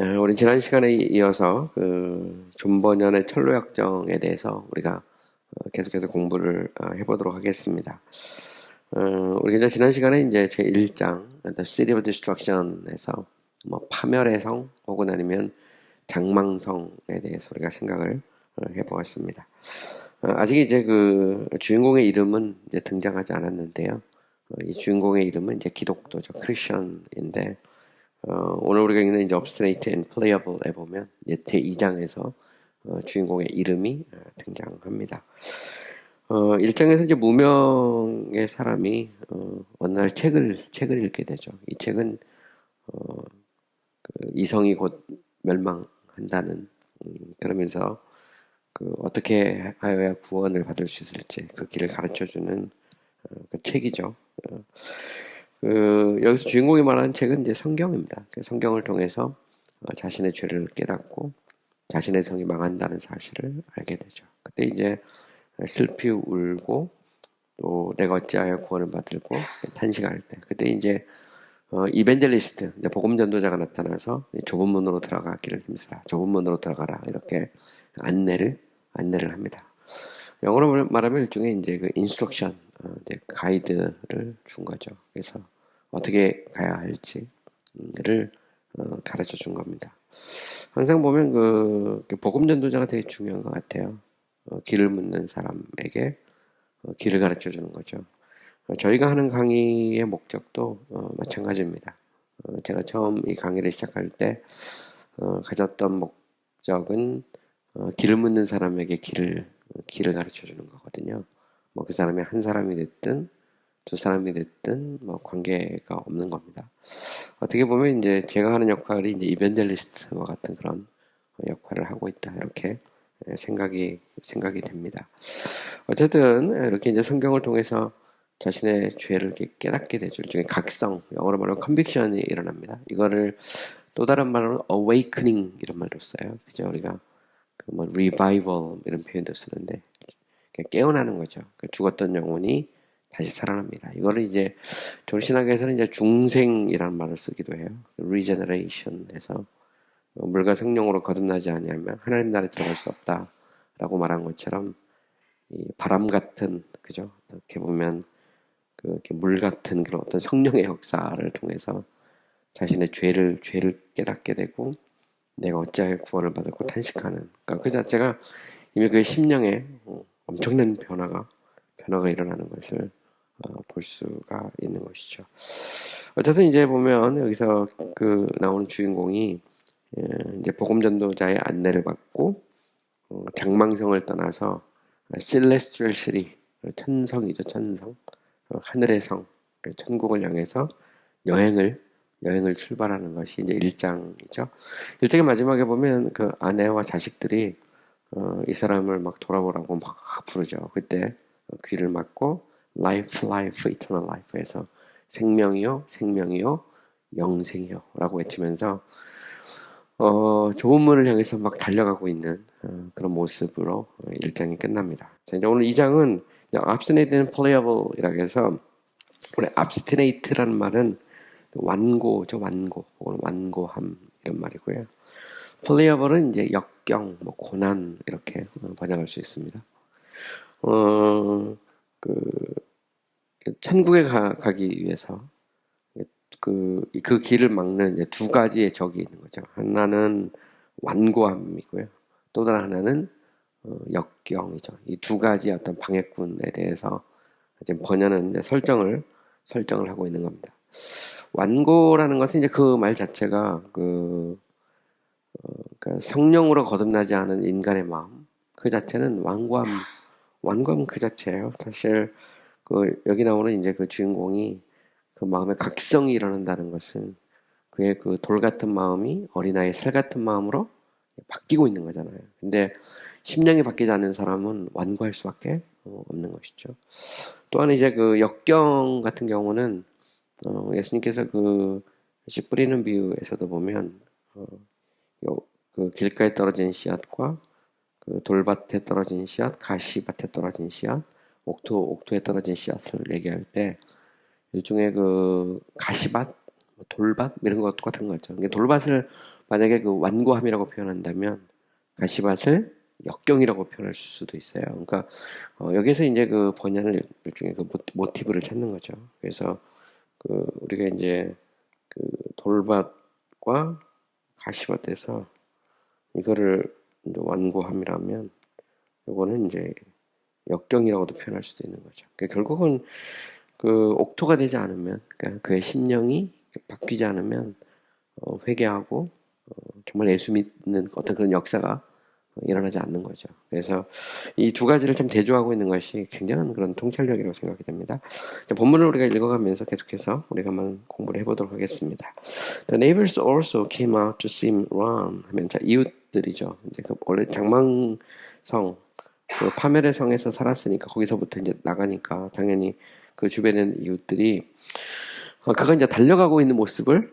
우리 지난 시간에 이어서 존 버년의 철로역정에 대해서 우리가 계속해서 공부를 해보도록 하겠습니다. 우리가 이제 지난 시간에 이제 제 1장 The City of Destruction에서 뭐 파멸의 성 혹은 아니면 장망성에 대해서 우리가 생각을 해보았습니다. 아직 이제 그 주인공의 이름은 이제 등장하지 않았는데요. 이 주인공의 이름은 이제 기독교죠, 크리스천인데. 오늘 우리가 읽는 이제 Obstinate and Playable에 보면 이제 제2장에서 주인공의 이름이 등장합니다. 1장에서 이제 무명의 사람이 어느 날 책을 읽게 되죠. 이 책은 그 이성이 곧 멸망한다는 그러면서 그 어떻게 하여야 구원을 받을 수 있을지 그 길을 가르쳐주는 그 책이죠. 여기서 주인공이 말하는 책은 이제 성경입니다. 그 성경을 통해서 자신의 죄를 깨닫고 자신의 성이 망한다는 사실을 알게 되죠. 그때 이제 슬피 울고 또 내가 어찌하여 구원을 받을고 탄식할 때 그때 이제 이벤젤리스트, 복음 전도자가 나타나서 좁은 문으로 들어가기를 힘쓰라. 좁은 문으로 들어가라. 이렇게 안내를 합니다. 영어로 말하면 일종의 이제 그 인스트럭션, 가이드를 준 거죠. 그래서 어떻게 가야 할지를 가르쳐 준 겁니다. 항상 보면 그 복음 전도자가 되게 중요한 것 같아요. 길을 묻는 사람에게 길을 가르쳐 주는 거죠. 저희가 하는 강의의 목적도 마찬가지입니다. 제가 처음 이 강의를 시작할 때 가졌던 목적은 길을 묻는 사람에게 길을 가르쳐 주는 거거든요. 뭐 그 사람이 한 사람이 됐든 두 사람이 됐든 뭐 관계가 없는 겁니다. 어떻게 보면 이제 제가 하는 역할이 이제 이벤젤리스트와 같은 그런 역할을 하고 있다 이렇게 생각이 됩니다. 어쨌든 이렇게 이제 성경을 통해서 자신의 죄를 이렇게 깨닫게 되죠. 일종의 각성, 영어로 말하면 컨빅션이 일어납니다. 이거를 또 다른 말로 awakening 이런 말도 써요. 그죠? 우리가 뭐 revival 이런 표현도 쓰는데 깨어나는 거죠. 죽었던 영혼이 다시 살아납니다. 이거를 이제 졸신학에서는 이제 중생이라는 말을 쓰기도 해요. regeneration에서 물과 성령으로 거듭나지 아니하면 하나님 나라에 들어갈 수 없다라고 말한 것처럼 이 바람 같은 그죠? 이렇게 보면 이렇게 물 같은 그런 어떤 성령의 역사를 통해서 자신의 죄를 깨닫게 되고 내가 어찌하여 구원을 받았고 탄식하는 그러니까 그 자체가 이미 그 심령에 엄청난 변화가 일어나는 것을 볼 수가 있는 것이죠. 어쨌든 이제 보면 여기서 그 나오는 주인공이 이제 복음 전도자의 안내를 받고 장망성을 떠나서 Celestial City 천성이죠, 천성. 하늘의 성, 천국을 향해서 여행을 출발하는 것이 이제 1장이죠. 1장의 마지막에 보면 그 아내와 자식들이 이 사람을 막 돌아보라고 막 부르죠. 그때 귀를 막고 life, eternal life에서 생명이요, 영생이요 라고 외치면서 좋은 문을 향해서 막 달려가고 있는 그런 모습으로 1장이 끝납니다. 자, 이제 오늘 2장은 obstinate and playable이라고 해서 우리 abstinate라는 말은 완고죠, 완고 혹은 완고함 이런 말이고요. playable은 이제 역경, 뭐 고난 이렇게 번역할 수 있습니다. 천국에 가기 위해서 그 길을 막는 이제 두 가지의 적이 있는 거죠. 하나는 완고함이고요. 또 다른 하나는 역경이죠. 이 두 가지 어떤 방해꾼에 대해서 지금 번연은 이제 설정을 하고 있는 겁니다. 완고라는 것은 이제 그 말 자체가 그러니까 성령으로 거듭나지 않은 인간의 마음 그 자체는 완고함 그 자체예요. 사실 여기 나오는 이제 그 주인공이 그 마음에 각성이 일어난다는 것은 그의 그 돌 같은 마음이 어린아이의 살 같은 마음으로 바뀌고 있는 거잖아요. 근데 심령이 바뀌지 않는 사람은 완고할 수밖에 없는 것이죠. 또한 이제 그 역경 같은 경우는 예수님께서 씨 뿌리는 비유에서도 보면 그 길가에 떨어진 씨앗과 그 돌밭에 떨어진 씨앗, 가시밭에 떨어진 씨앗, 옥토에 떨어진 씨앗을 얘기할 때 일종의 그 가시밭, 돌밭 이런 것 같은 거죠. 돌밭을 만약에 그 완고함이라고 표현한다면 가시밭을 역경이라고 표현할 수도 있어요. 그러니까 여기서 이제 그 번연을 일종의 그 모티브를 찾는 거죠. 그래서 그 우리가 이제 그 돌밭과 가시밭에서 이거를 이제 완고함이라면 이거는 이제 역경이라고도 표현할 수도 있는 거죠. 그러니까 결국은 그 옥토가 되지 않으면, 그러니까 그의 심령이 바뀌지 않으면 회개하고 정말 예수 믿는 어떤 그런 역사가 일어나지 않는 거죠. 그래서 이 두 가지를 참 대조하고 있는 것이 굉장한 그런 통찰력이라고 생각이 됩니다. 자, 본문을 우리가 읽어가면서 계속해서 우리가 한번 공부를 해보도록 하겠습니다. The neighbors also came out to see him run. 하면 자 이웃들이죠. 이제 그 원래 장망성 그 파멜의 성에서 살았으니까 거기서부터 이제 나가니까 당연히 그 주변에 이웃들이 그가 이제 달려가고 있는 모습을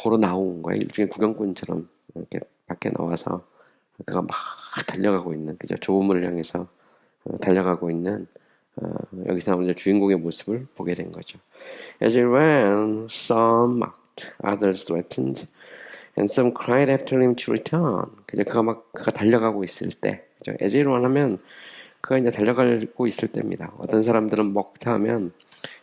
보러 나온 거예요. 일종의 구경꾼처럼 이렇게 밖에 나와서 그가 막 달려가고 있는 그죠 조부모를 향해서 달려가고 있는 여기서 나오는 주인공의 모습을 보게 된 거죠. As he ran, some mocked, others threatened, and some cried after him to return. 그죠 그가 달려가고 있을 때, 그죠? As he ran 하면 그가 이제 달려가고 있을 때입니다. 어떤 사람들은 mock하면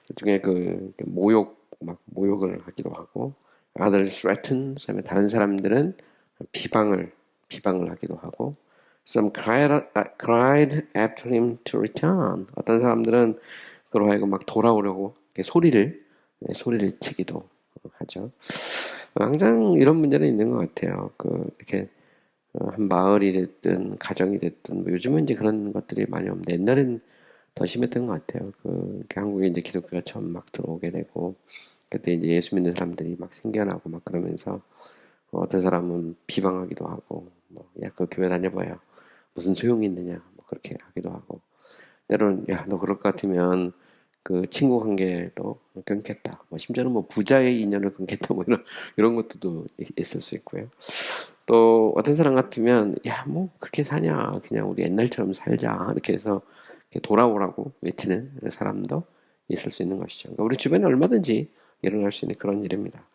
일종의 그 모욕을 하기도 하고, others threatened, 그다음에 다른 사람들은 비방을 하기도 하고, some cried after him to return. 어떤 사람들은 그로 하여금 막 돌아오려고 소리를 치기도 하죠. 항상 이런 문제는 있는 것 같아요. 이렇게 한 마을이 됐든 가정이 됐든 뭐 요즘은 이제 그런 것들이 많이 없는데 옛날엔 더 심했던 것 같아요. 한국에 이제 기독교가 처음 막 들어오게 되고 그때 이제 예수 믿는 사람들이 막 생겨나고 막 그러면서 어떤 사람은 비방하기도 하고 야, 그 교회 다녀봐야 무슨 소용이 있느냐 뭐 그렇게 하기도 하고 때로는 야, 너 그럴 것 같으면 그 친구 관계도 끊겠다. 뭐 심지어는 뭐 부자의 인연을 끊겠다. 뭐 이런 것도 있을 수 있고요. 또 어떤 사람 같으면 야, 뭐 그렇게 사냐. 그냥 우리 옛날처럼 살자. 이렇게 해서 이렇게 돌아오라고 외치는 사람도 있을 수 있는 것이죠. 그러니까 우리 주변에 얼마든지 일어날 수 있는 그런 일입니다.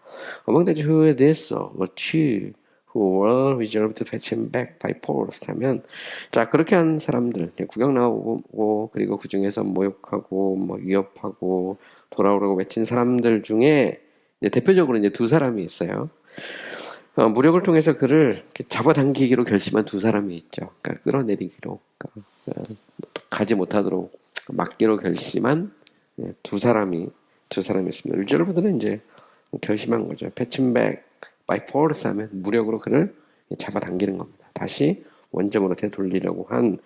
Among the who did so were two who were resolved to fetch him back by force. 하면 자 그렇게 한 사람들 구경 나오고 그리고 그 중에서 모욕하고 뭐 위협하고 돌아오라고 외친 사람들 중에 이제 대표적으로 이제 두 사람이 있어요. 무력을 통해서 그를 이렇게 잡아당기기로 결심한 두 사람이 있죠. 그러니까 끌어내리기로 가지 못하도록 막기로 결심한 두 사람이 있습니다. 여러분들은 이제 결심한 거죠. 패친백 by force 하면 무력으로 그를 잡아당기는 겁니다. 다시 원점으로 되돌리려고 한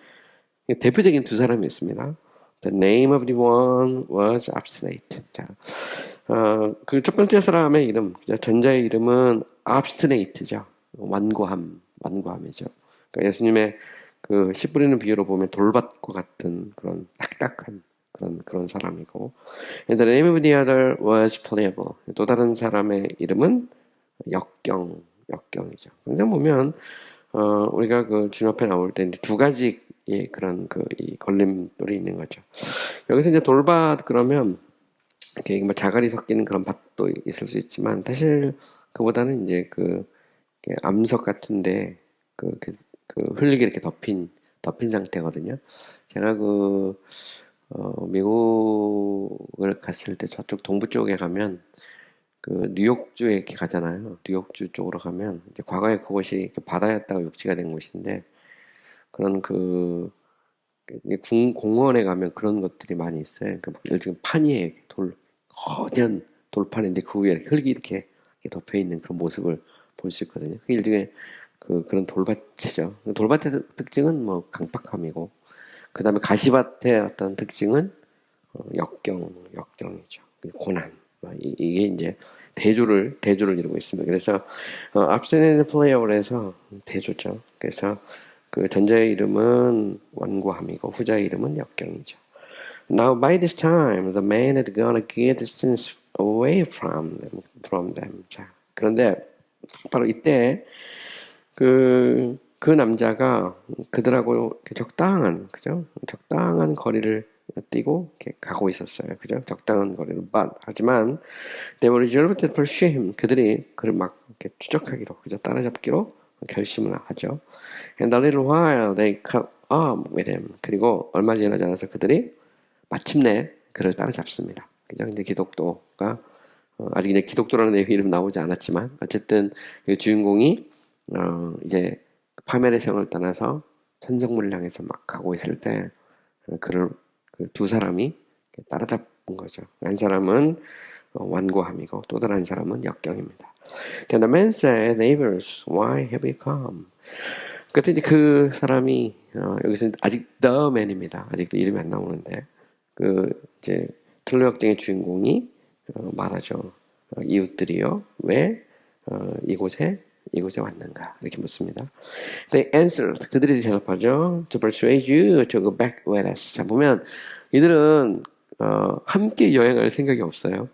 대표적인 두 사람이 있습니다. The name of the one was obstinate. 자, 그 첫 번째 사람의 이름, 전자의 이름은 obstinate죠. 완고함이죠. 그러니까 예수님의 그 씨 뿌리는 비유로 보면 돌밭과 같은 그런 딱딱한 그런 사람이고, and the name of the other was pliable. 또 다른 사람의 이름은 역경이죠. 항상 보면 우리가 그 주님 앞에 나올 때 두 가지의 그런 이 걸림돌이 있는 거죠. 여기서 이제 돌밭 그러면 이렇게 뭐 자갈이 섞이는 그런 밭도 있을 수 있지만 사실 그보다는 이제 암석 같은데 흙이 이렇게 덮인 상태거든요. 제가 미국을 갔을 때 저쪽 동부 쪽에 가면 뉴욕주에 이렇게 가잖아요. 뉴욕주 쪽으로 가면 이제 과거에 그곳이 바다였다가 육지가 된 곳인데 그런 공원에 가면 그런 것들이 많이 있어요. 일종의 판이에요. 거대한 돌판인데 그 위에 흙이 이렇게 덮여 있는 그런 모습을 볼 수 있거든요. 그게 일종의 그런 돌밭이죠. 돌밭의 특징은 뭐 강박함이고, 그 다음에 가시밭의 어떤 특징은 역경이죠. 고난. 이게 이제 대조를 이루고 있습니다. 그래서 abstinent player로 해서 대조죠. 그래서 그 전자의 이름은 완고함이고 후자의 이름은 역경이죠. Now by this time the man had gone a good distance away from them. 자, 그런데 바로 이때 그 남자가 그들하고 적당한 거리를 뛰고 이렇게 가고 있었어요. 그죠? 적당한 거리를. 하지만 they were resolved to pursue him. 그들이 그를 막 이렇게 추적하기로, 그죠? 따라잡기로 결심을 하죠. And a little while they caught up with him. 그리고 얼마 지나지 않아서 그들이 마침내 그를 따라잡습니다. 그죠? 이제 기독도가 아직 이제 기독도라는 이름 나오지 않았지만 어쨌든 그 주인공이 이제 파멸의 성을 떠나서 천성문을 향해서 막 가고 있을 때 그를 그 두 사람이 따라잡은 거죠. 한 사람은 완고함이고 또 다른 한 사람은 역경입니다. Then the man said, neighbors, why have you come? 그때 이제 그 사람이 여기서 아직 the man입니다. 아직도 이름이 안 나오는데 그 이제 틀로 역정의 주인공이 말하죠. 이웃들이요, 왜 이곳에 왔는가? 이렇게 묻습니다. They answered. 그들이 대답하죠. To persuade you to go back with us. 자, 보면 이들은 함께 여행할 생각이 없어요.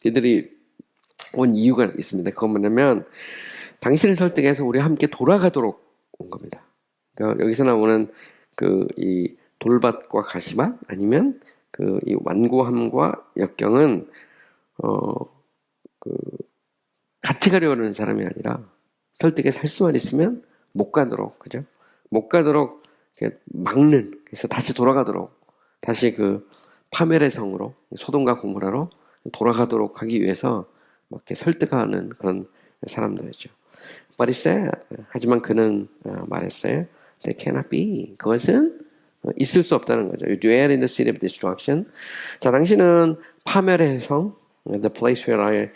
이들이 온 이유가 있습니다. 그건 뭐냐면 당신을 설득해서 우리 함께 돌아가도록 온 겁니다. 그러니까 여기서 나오는 그 이 돌밭과 가시밭 아니면 그 이 완고함과 역경은 그 같이 가려는 사람이 아니라 설득해서 할 수만 있으면 못 가도록, 그죠? 못 가도록 이렇게 막는, 그래서 다시 돌아가도록, 다시 그 파멸의 성으로, 소돔과 고모라로 돌아가도록 하기 위해서 막 이렇게 설득하는 그런 사람들이죠. But he said, 하지만 그는 말했어요. That cannot be. 그것은 있을 수 없다는 거죠. You dwell in the city of destruction. 자, 당신은 파멸의 성, the place where I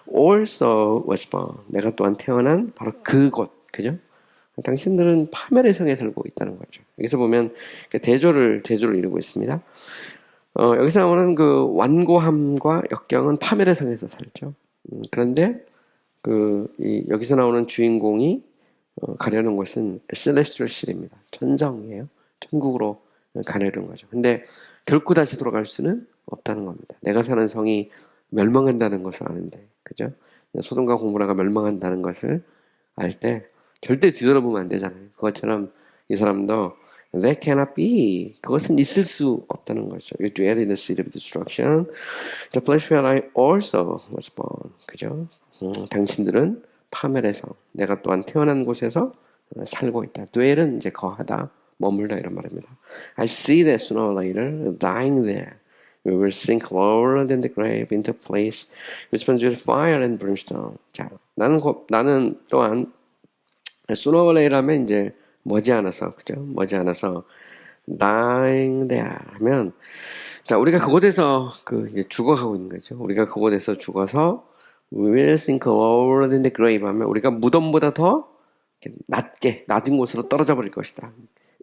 also was born. 내가 또한 태어난 바로 그곳, 그죠? 당신들은 파멸의 성에 살고 있다는 거죠. 여기서 보면 대조를 이루고 있습니다. 여기서 나오는 그 완고함과 역경은 파멸의 성에서 살죠. 그런데 여기서 나오는 주인공이 가려는 곳은 celestial city입니다. 천성이에요. 천국으로 가려는 거죠. 근데 결코 다시 돌아갈 수는 없다는 겁니다. 내가 사는 성이 멸망한다는 것을 아는데, 그죠? 소돔과 고모라가 멸망한다는 것을 알 때 절대 뒤돌아보면 안 되잖아요. 그것처럼 이 사람도 That cannot be. 그것은 있을 수 없다는 거죠. You dwell in the city of destruction, the place where I also was born. 그죠? 당신들은 파멸의 성, 내가 또한 태어난 곳에서 살고 있다. dwell은 이제 거하다, 머물다 이런 말입니다. I see that sooner or later, dying there, we will sink lower than the grave into a place which burns with fire and brimstone. 자, 나는 또한 sooner or later 하면 이제 머지않아서, 그죠? 머지않아서 dying there 하면, 자, 우리가 그곳에서 이제 죽어가고 있는 거죠. 우리가 그곳에서 죽어서 we will sink lower than the grave 하면 우리가 무덤보다 더 낮은 곳으로 떨어져 버릴 것이다.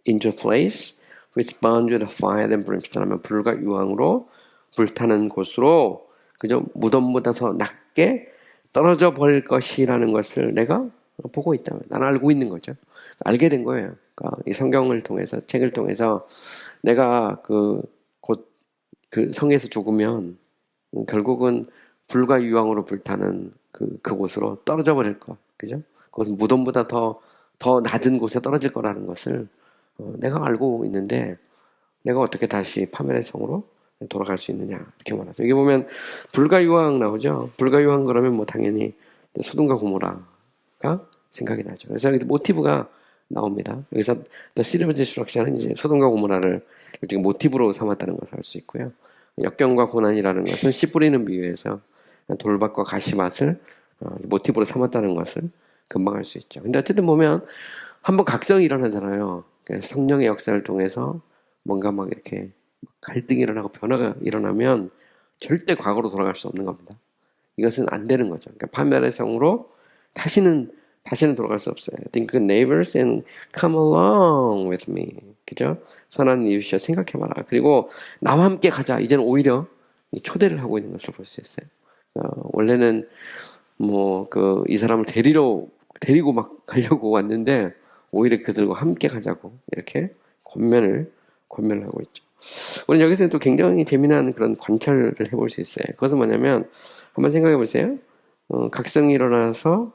Into a place which burns with fire and brimstone 하면 불과 유황으로 불타는 곳으로, 그죠? 무덤보다 더 낮게 떨어져 버릴 것이라는 것을 내가 보고 있다. 나는 알고 있는 거죠. 알게 된 거예요. 그러니까 이 성경을 통해서, 책을 통해서 내가 곧 그 성에서 죽으면 결국은 불과 유황으로 불타는 그곳으로 떨어져 버릴 것. 그죠? 그것은 무덤보다 더 낮은 곳에 떨어질 거라는 것을 내가 알고 있는데 내가 어떻게 다시 파멸의 성으로 돌아갈 수 있느냐 이렇게 말하죠. 여기 보면 불과 유황 나오죠. 불과 유황 그러면 뭐 당연히 소돔과 고모라가 생각이 나죠. 그래서 여기 모티브가 나옵니다. 여기서 The City of Destruction은 이제 소돔과 고모라를 지금 모티브로 삼았다는 것을 알 수 있고요. 역경과 고난이라는 것은 씨 뿌리는 비유에서 돌밭과 가시밭을 모티브로 삼았다는 것을 금방 알 수 있죠. 근데 어쨌든 보면 한번 각성이 일어나잖아요. 성령의 역사를 통해서 뭔가 막 이렇게 갈등이 일어나고 변화가 일어나면 절대 과거로 돌아갈 수 없는 겁니다. 이것은 안 되는 거죠. 그러니까 파멸의 성으로 다시는 돌아갈 수 없어요. I think neighbors and come along with me. 그죠? 선한 이웃이여 생각해봐라. 그리고 나와 함께 가자. 이제는 오히려 초대를 하고 있는 것을 볼 수 있어요. 원래는 이 사람을 데리고 막 가려고 왔는데 오히려 그들과 함께 가자고 이렇게 권면을 하고 있죠. 우리는 여기서 또 굉장히 재미난 그런 관찰을 해볼 수 있어요. 그것은 뭐냐면 한번 생각해 보세요. 각성이 일어나서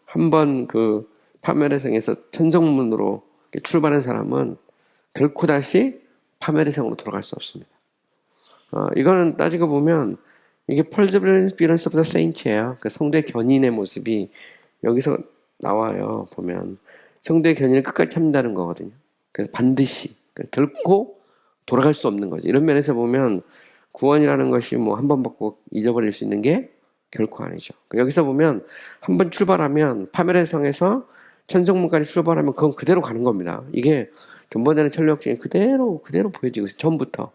한번 파멸의 성에서 천성문으로 출발한 사람은 결코 다시 파멸의 성으로 돌아갈 수 없습니다. 이거는 따지고 보면 이게 perseverance of the saints예요. 그 성도의 견인의 모습이 여기서 나와요. 보면 성도의 견인을 끝까지 참는다는 거거든요. 그래서 반드시 결코 돌아갈 수 없는 거죠. 이런 면에서 보면 구원이라는 것이 뭐 한 번 받고 잊어버릴 수 있는 게 결코 아니죠. 여기서 보면 한 번 출발하면 파멸의 성에서 천성문까지 출발하면 그건 그대로 가는 겁니다. 이게 전번에는 천력 중에 그대로 보여지고 있어요. 처음부터.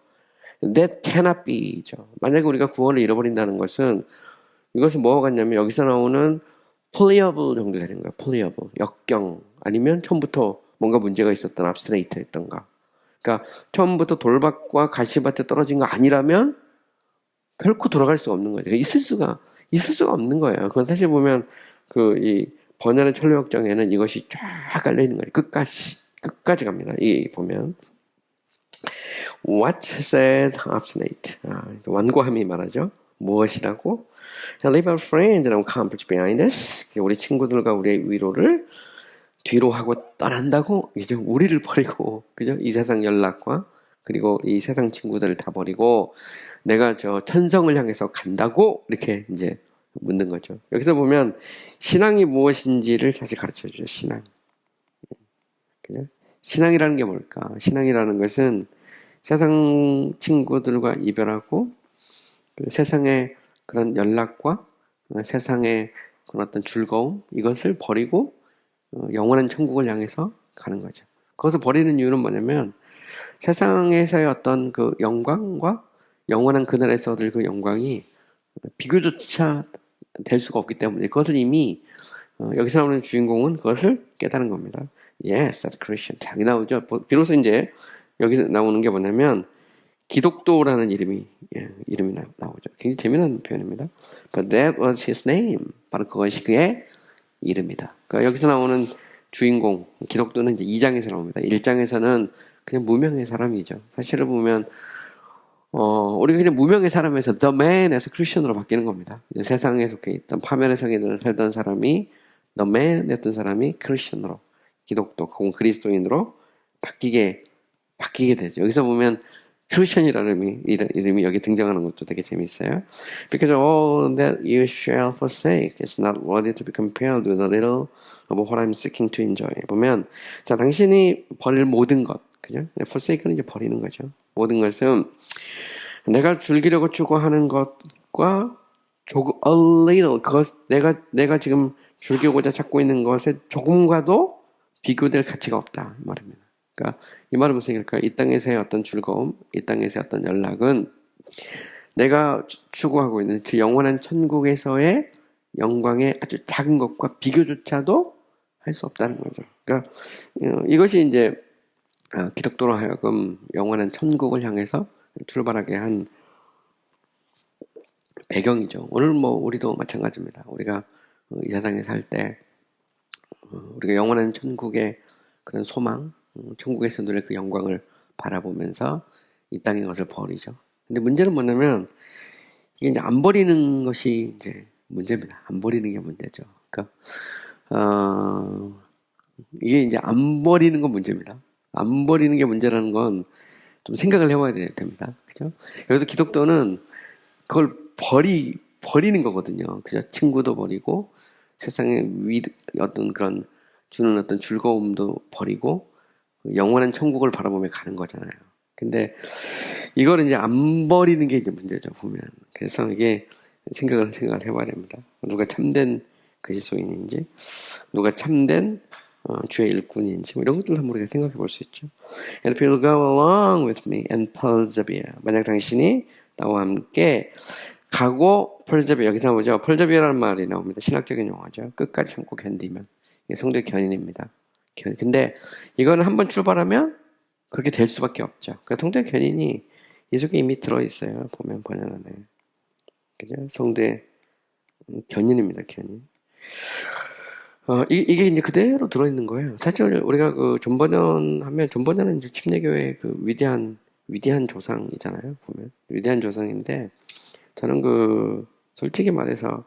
That cannot be죠. 만약에 우리가 구원을 잃어버린다는 것은 이것은 뭐가 같냐면 여기서 나오는 pliable 정도 되는 거예요. pliable. 역경. 아니면 처음부터 뭔가 문제가 있었던 abstinat였던가. 그러니까 처음부터 돌밭과 가시밭에 떨어진 거 아니라면 결코 돌아갈 수가 없는 거죠. 있을 수가 없는 거예요. 그건 사실 보면 이 번연의 천로역정에는 이것이 쫙 깔려 있는 거예요. 끝까지 갑니다. 이 보면 What said obstinate? 완고함이 말하죠. 무엇이라고? Leave our friend and accomplish behind us. 우리 친구들과 우리의 위로를 뒤로 하고 떠난다고? 이제 우리를 버리고, 그죠? 이 세상 연락과 그리고 이 세상 친구들을 다 버리고 내가 저 천성을 향해서 간다고 이렇게 이제 묻는 거죠. 여기서 보면 신앙이 무엇인지를 사실 가르쳐 주죠. 신앙. 그죠? 신앙이라는 게 뭘까? 신앙이라는 것은 세상 친구들과 이별하고 그 세상의 그런 연락과 세상의 그런 어떤 즐거움 이것을 버리고 영원한 천국을 향해서 가는 거죠. 그것을 버리는 이유는 뭐냐면 세상에서의 어떤 그 영광과 영원한 그날에서 얻을 그 영광이 비교조차 될 수가 없기 때문에 그것을 이미 여기서 나오는 주인공은 그것을 깨달은 겁니다. Yes, that's Christian. 잘 나오죠. 비로소 이제 여기서 나오는 게 뭐냐면 기독도라는 이름이 나오죠. 굉장히 재미난 표현입니다. But that was his name. 바로 그것이 그의 이름이다. 그러니까 여기서 나오는 주인공 기독도는 이제 2장에서 나옵니다. 1장에서는 그냥 무명의 사람이죠. 사실을 보면 우리가 그냥 무명의 사람에서 the man에서 크리스천으로 바뀌는 겁니다. 세상에 속해 있던 파멸의 성에 살던 사람이 the man이었던 사람이 크리스천으로 기독도 혹은 그리스도인으로 바뀌게 되죠. 여기서 보면 크리스천이라는 이름이 여기 등장하는 것도 되게 재밌어요. Because all that you shall forsake is not worthy to be compared with a little of what I'm seeking to enjoy. 보면 자 당신이 버릴 모든 것, 그죠? forsake는 이제 버리는 거죠. 모든 것은 내가 즐기려고 추구하는 것과 조금 a little 내가 지금 즐기고자 찾고 있는 것에 조금과도 비교될 가치가 없다 이 말입니다. 그러니까 이 말은 무슨 얘기일까요? 이 땅에서의 어떤 즐거움, 이 땅에서의 어떤 연락은 내가 추구하고 있는 그 영원한 천국에서의 영광의 아주 작은 것과 비교조차도 할 수 없다는 거죠. 그러니까 이것이 이제 기독도로 하여금 영원한 천국을 향해서 출발하게 한 배경이죠. 오늘 뭐 우리도 마찬가지입니다. 우리가 이 세상에 살 때 우리가 영원한 천국의 그런 소망, 천국에서 누릴 그 영광을 바라보면서 이 땅의 것을 버리죠. 근데 문제는 뭐냐면 이게 이제 안 버리는 것이 이제 문제입니다. 안 버리는 게 문제죠. 그러니까 이게 이제 안 버리는 건 문제입니다. 안 버리는 게 문제라는 건 좀 생각을 해봐야 됩니다. 그죠? 여기서 기독교는 그걸 버리는 거거든요. 그죠? 친구도 버리고 세상에 어떤 그런 주는 어떤 즐거움도 버리고 영원한 천국을 바라보며 가는 거잖아요. 근데 이거를 이제 안 버리는 게 이제 문제죠, 보면. 그래서 이게 생각을 해봐야 됩니다. 누가 참된 그리스도인인지, 누가 참된 주의 일꾼인지, 뭐 이런 것들을 한번 우리가 생각해 볼 수 있죠. And if you'll go along with me and persevere. 만약 당신이 나와 함께 가고 persevere. 여기서 나오죠. persevere라는 말이 나옵니다. 신학적인 용어죠. 끝까지 참고 견디면. 이게 성도의 견인입니다. 근데 이거는 한번 출발하면 그렇게 될 수밖에 없죠. 그러니까 성도의 견인이 이 속에 이미 들어있어요. 보면 번역 안에. 그죠? 성도의 견인입니다. 견인. 이게 이제 그대로 들어있는 거예요. 사실 우리가 그 존버전은 이제 침례교회의 그 위대한 조상이잖아요. 보면. 위대한 조상인데, 저는 솔직히 말해서,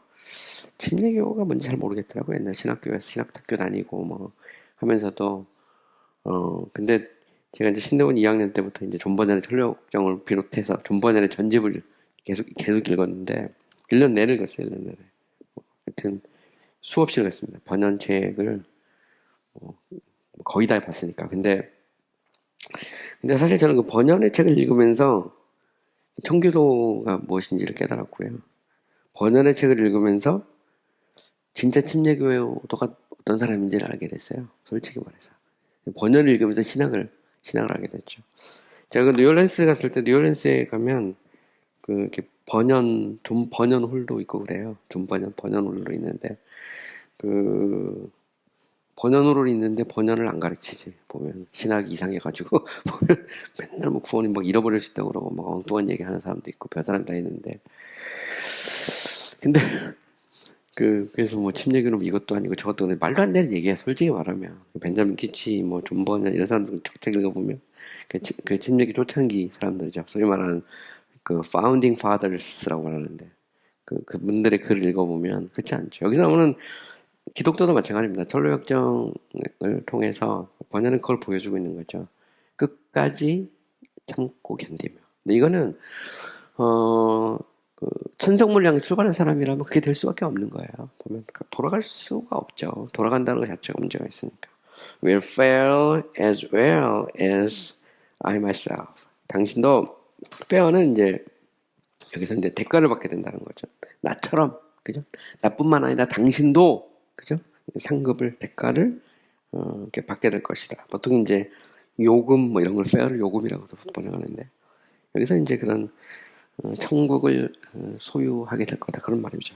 침례교가 뭔지 잘 모르겠더라고요. 옛날 신학교에서 신학학교 다니고, 뭐, 하면서도, 근데 제가 이제 신대원 2학년 때부터 이제 존버전의 철력정을 비롯해서 존버전의 전집을 계속 읽었는데, 1년 내내 읽었어요, 1년 내내. 하여튼, 수없이 읽었습니다. 번연책을 거의 다 봤으니까. 근데 사실 저는 그 번연의 책을 읽으면서 청교도가 무엇인지를 깨달았고요. 번연의 책을 읽으면서 진짜 침례교도가 어떤 사람인지를 알게 됐어요. 솔직히 말해서. 번연을 읽으면서 신학을 알게 됐죠. 제가 그 뉴올리언스 갔을 때 뉴올리언스에 가면 이렇게 존 번연 홀도 있고 그래요. 존 번연 홀로 있는데 번연으로 있는데 번연을 안 가르치지. 보면 신학이 이상해가지고 보면 맨날 뭐 구원이 막 잃어버릴 수 있다고 그러고 막 엉뚱한 얘기하는 사람도 있고 별 사람 다 있는데 근데 그래서 뭐 침례교는 이것도 아니고 저것도 아니고 말도 안 되는 얘기야. 솔직히 말하면 벤자민 키치 뭐 존 번연 이런 사람들 책 읽어보면 그 침례교 초창기 사람들이죠. 소위 말하는 그 파운딩 파더스라고 말하는데 그분들의 글을 읽어보면 그렇지 않죠. 여기서 나오는 기독교도 마찬가지입니다. 천로역정을 통해서 번연은 그걸 보여주고 있는 거죠. 끝까지 참고 견디며. 근데 이거는 천성물 향해 출발한 사람이라면 그게 될 수밖에 없는 거예요. 보면 돌아갈 수가 없죠. 돌아간다는 것 자체가 문제가 있으니까. Will fail as well as I myself. 당신도 fail는 이제 여기서 이제 대가를 받게 된다는 거죠. 나처럼 그죠? 나뿐만 아니라 당신도 그죠? 상급을 대가를 이렇게 받게 될 것이다. 보통 이제 요금 뭐 이런 걸 fail을 요금이라고도 번역하는데 여기서 이제 그런 천국을 소유하게 될 거다. 그런 말이죠.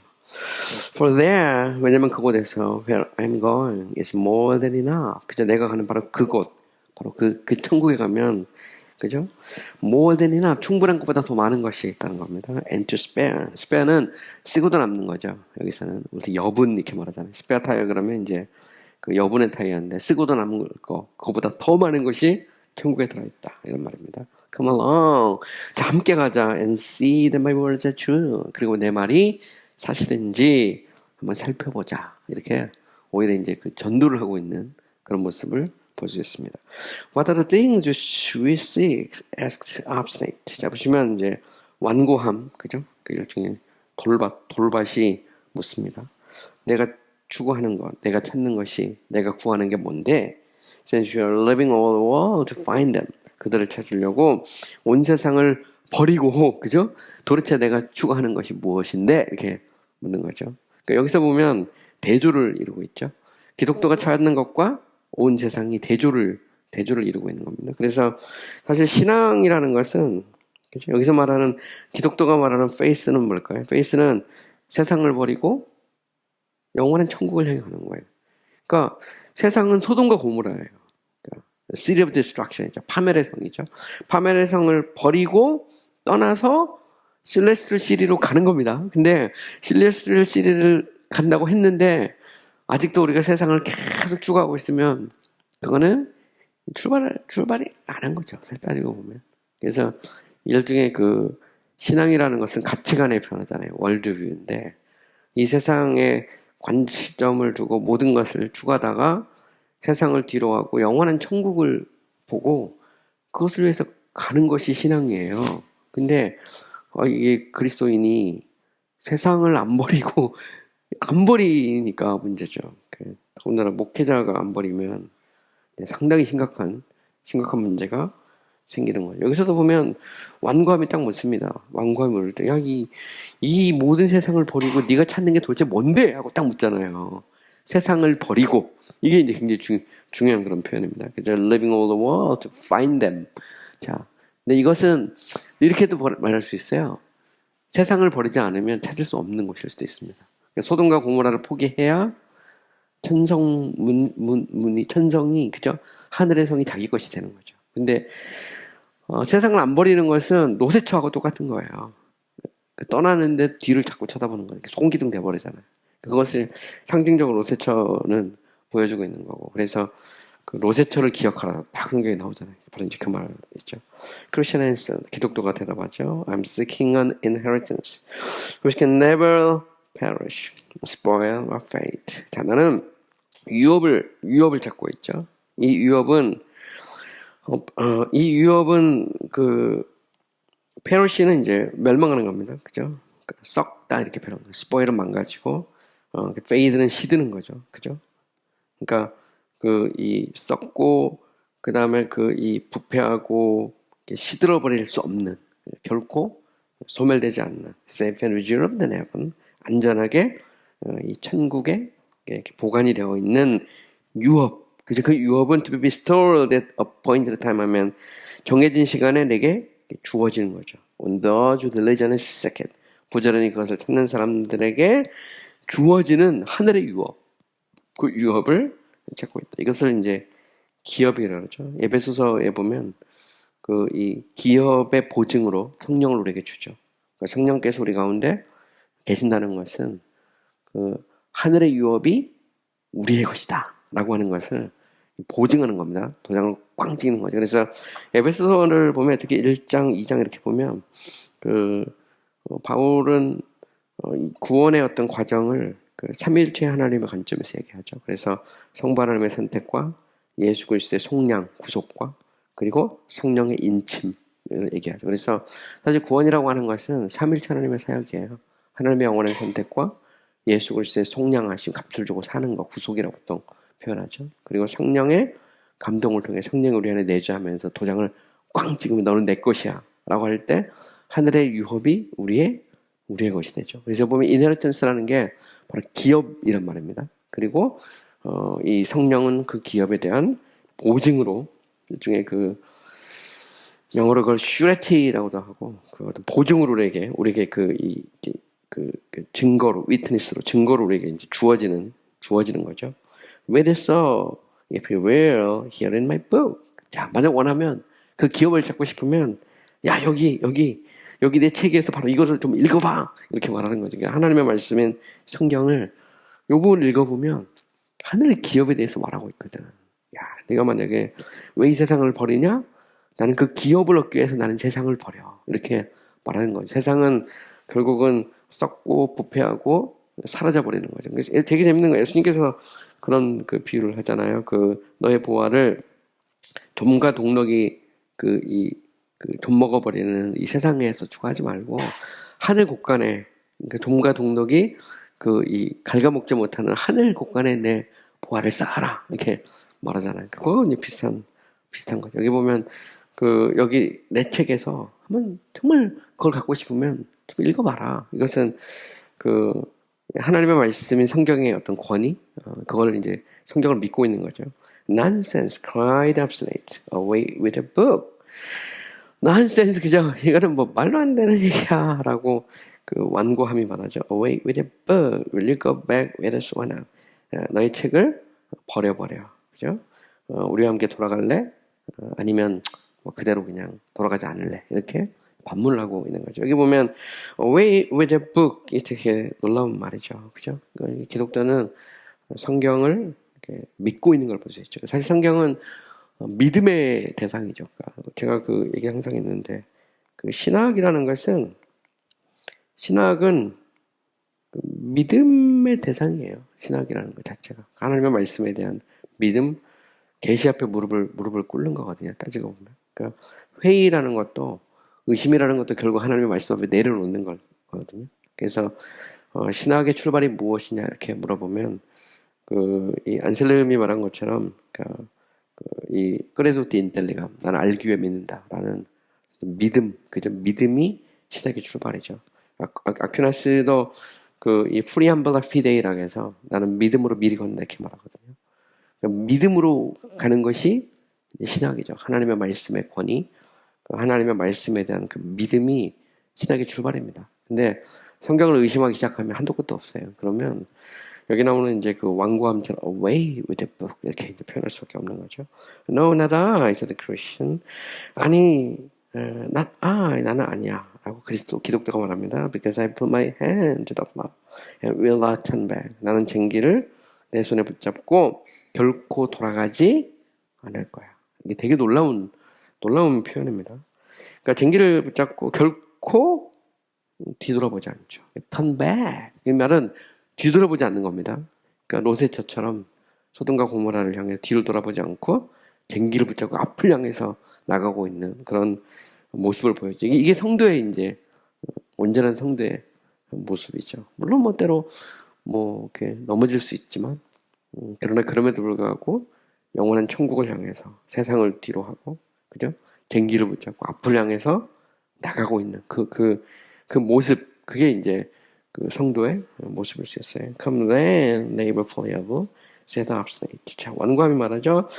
For there, 왜냐면 그곳에서 where I'm going is more than enough. 그죠? 내가 가는 바로 그곳, 바로 그 천국에 가면, 그죠? More than enough. 충분한 것보다 더 많은 것이 있다는 겁니다. And to spare. spare는 쓰고도 남는 거죠. 여기서는 우리 여분 이렇게 말하잖아요. spare 타이어 그러면 이제 그 여분의 타이어인데 쓰고도 남은 거, 그거보다 더 많은 것이 천국에 들어있다. 이런 말입니다. Come along. 자, 함께 가자. And see that my words are true. 그리고 내 말이 사실인지 한번 살펴보자. 이렇게 오히려 이제 그 전도를 하고 있는 그런 모습을 볼 수 있습니다. What are the things we seek? Asks obstinate. 자, 보시면 이제 완고함, 그죠? 그 일종의 돌밭이 묻습니다. 내가 추구하는 것, 내가 찾는 것이, 내가 구하는 게 뭔데? Since you are living all the world to find them. 그들을 찾으려고 온 세상을 버리고, 그죠? 도대체 내가 추구하는 것이 무엇인데? 이렇게 묻는 거죠. 그러니까 여기서 보면 대조를 이루고 있죠. 기독교가 찾는 것과 온 세상이 대조를 이루고 있는 겁니다. 그래서 사실 신앙이라는 것은, 그죠? 여기서 말하는, 기독교가 말하는 faith는 뭘까요? faith는 세상을 버리고 영원한 천국을 향해 가는 거예요. 그러니까 세상은 소돔과 고모라예요. City of Destruction이죠. 파멸의 성이죠. 파멸의 성을 버리고 떠나서 실레스트럴 시리로 가는 겁니다. 근데 실레스트럴 시리를 간다고 했는데 아직도 우리가 세상을 계속 추구하고 있으면 그거는 출발이 안 한 거죠. 따지고 보면. 그래서 일종의 그 신앙이라는 것은 가치관의 변화잖아요. 월드뷰인데 이 세상에 관점을 두고 모든 것을 추구하다가 세상을 뒤로하고 영원한 천국을 보고 그것을 위해서 가는 것이 신앙이에요. 근데 이게 그리스도인이 세상을 안 버리니까 문제죠. 더군다나 목회자가 안 버리면 상당히 심각한 문제가 생기는 거예요. 여기서도 보면 완고함이 딱 묻습니다. 완고함이 묻을 때, 이 모든 세상을 버리고 네가 찾는 게 도대체 뭔데? 하고 딱 묻잖아요. 세상을 버리고. 이게 이제 굉장히 중요한 그런 표현입니다. 그죠? Living all the world to find them. 자, 근데 이것은 이렇게도 말할 수 있어요. 세상을 버리지 않으면 찾을 수 없는 것일 수도 있습니다. 소돔과 고모라를 포기해야 천성이, 그죠? 하늘의 성이 자기 것이 되는 거죠. 근데 세상을 안 버리는 것은 노새처하고 똑같은 거예요. 떠나는데 뒤를 자꾸 쳐다보는 거예요. 송기둥 돼버리잖아요. 그것을 상징적으로 노새처는 보여주고 있는 거고. 그래서 그 노새처를 기억하라. 딱 성경에 나오잖아요. 바로 이제 그 말 있죠. Christian answer, 기독교가 대답하죠. I'm seeking an inheritance which can never perish, spoil or fade. 자, 나는 유업을 찾고 있죠. 이 유업은 그 페르시는 이제 멸망하는 겁니다. 그죠? 썩다 이렇게 표현합니다. 스포일은 망가지고, 페이드는 시드는 거죠. 그죠? 그러니까 이 썩고 그 다음에 이 부패하고 시들어 버릴 수 없는, 결코 소멸되지 않는 safe and reserved in heaven, 안전하게 이 천국에 이렇게 보관이 되어 있는 유업. 그죠? 그 유업은 to be bestowed at appointed time 하면 정해진 시간에 내게 주어지는 거죠. On those who diligently seek it. 부지런히 그것을 찾는 사람들에게 주어지는 하늘의 유업. 그 유업을 찾고 있다. 이것을 이제 기업이라고 그러죠. 에베소서에 보면 이 기업의 보증으로 성령을 우리에게 주죠. 성령께서 우리 가운데 계신다는 것은 하늘의 유업이 우리의 것이다 라고 하는 것을 보증하는 겁니다. 도장을 꽝 찍는 거죠. 그래서 에베소서를 보면 특히 1장, 2장 이렇게 보면 바울은 구원의 어떤 과정을 삼위일체 하나님의 관점에서 얘기하죠. 그래서 성부 하나님의 선택과 예수 그리스도의 속량, 구속과 그리고 성령의 인침을 얘기하죠. 그래서 사실 구원이라고 하는 것은 삼위일체 하나님의 사역이에요. 하나님의 영원한 선택과 예수 그리스도의 속량하심, 값을 주고 사는 것, 구속이라고 보통 표현하죠. 그리고 성령의 감동을 통해 성령이 우리 안에 내주하면서 도장을 꽝 찍으면 너는 내 것이야 라고 할 때 하늘의 유업이 우리의 것이 되죠. 그래서 보면 inheritance라는 게 바로 기업이란 말입니다. 그리고 이 성령은 그 기업에 대한 보증으로, 일종의 영어로 그걸 surety라고도 하고, 어떤 보증으로 우리에게 증거로, witness로, 증거로 우리에게 이제 주어지는 거죠. 왜 됐어? If you will, here in my book. 자, 만약 원하면, 그 기업을 찾고 싶으면, 야, 여기 내 책에서 바로 이것을 좀 읽어봐! 이렇게 말하는 거죠. 그러니까 하나님의 말씀인 성경을, 요 부분을 읽어보면, 하늘의 기업에 대해서 말하고 있거든. 야, 내가 만약에 왜 이 세상을 버리냐? 나는 그 기업을 얻기 위해서 나는 세상을 버려. 이렇게 말하는 거죠. 세상은 결국은 썩고 부패하고 사라져버리는 거죠. 되게 재밌는 거예요. 예수님께서 그런 비유를 하잖아요. 너의 보화를 좀과 동력이 좀 먹어버리는 이 세상에서 추구하지 말고 하늘 곳간에, 그러니까 좀과 동력이 갉아먹지 못하는 하늘 곳간에 내 보화를 쌓아라 이렇게 말하잖아요. 그거 이제 비슷한 거죠. 여기 보면 여기 내 책에서 한번 정말 그걸 갖고 싶으면 좀 읽어봐라. 이것은 하나님의 말씀인 성경의 어떤 권위, 그걸 이제 성경을 믿고 있는 거죠. Nonsense, cried obstinate, away with a book. Nonsense, 그죠? 이거는 뭐 말로 안 되는 얘기야 라고 완고함이 말하죠. Away with a book, will you go back with us or not? 너의 책을 버려버려. 그죠? 우리와 함께 돌아갈래? 아니면 그대로 그냥 돌아가지 않을래? 이렇게 반문을 하고 있는 거죠. 여기 보면 away with a book, 이 되게 놀라운 말이죠. 그죠? 기독교는 성경을 이렇게 믿고 있는 걸 볼 수 있죠. 사실 성경은 믿음의 대상이죠. 제가 얘기 항상 했는데 신학이라는 것은, 신학은 믿음의 대상이에요. 신학이라는 것 자체가 하나님의 말씀에 대한 믿음, 계시 앞에 무릎을 꿇는 거거든요. 따지고 보면. 그러니까 회의라는 것도, 의심이라는 것도 결국 하나님의 말씀 앞에 내려놓는 거거든요. 그래서 신학의 출발이 무엇이냐 이렇게 물어보면 이 안셀름이 말한 것처럼 이 크레도 디 인텔리감, 나는 알기 위해 믿는다라는 믿음, 그죠? 믿음이 신학의 출발이죠. 아퀴나스도 이 프리암블라 피데이라고 해서 나는 믿음으로 미리 걷는다 이렇게 말하거든요. 그러니까 믿음으로 가는 것이 신학이죠. 하나님의 말씀의 권위, 하나님의 말씀에 대한 믿음이 신학의 출발입니다. 근데 성경을 의심하기 시작하면 한도 끝도 없어요. 그러면 여기 나오는 이제 완고함처럼 away with the book 이렇게 이제 표현할 수밖에 없는 거죠. No, not I, said the Christian. 아니, not I, 나는 아니야. 라고 기독교가 말합니다. Because I put my hand to the plow and will not turn back. 나는 쟁기를 내 손에 붙잡고 결코 돌아가지 않을 거야. 이게 되게 놀라운 표현입니다. 그러니까 쟁기를 붙잡고 결코 뒤돌아보지 않죠. turn back. 이 말은 뒤돌아보지 않는 겁니다. 그러니까 롯의처처럼 소돔과 고모라를 향해 뒤를 돌아보지 않고 쟁기를 붙잡고 앞을 향해서 나가고 있는 그런 모습을 보여주죠. 이게 성도의 이제 온전한 성도의 모습이죠. 물론 뭐 때로 뭐 이렇게 넘어질 수 있지만 그러나 그럼에도 불구하고 영원한 천국을 향해서 세상을 뒤로 하고 그죠? 쟁기를 붙잡고 앞을 향해서 나가고 있는 그 모습 그게 이제 그 성도의 모습일 수 있어요. Come then, neighbor forever, set up state. 자, 원고함이 말하죠.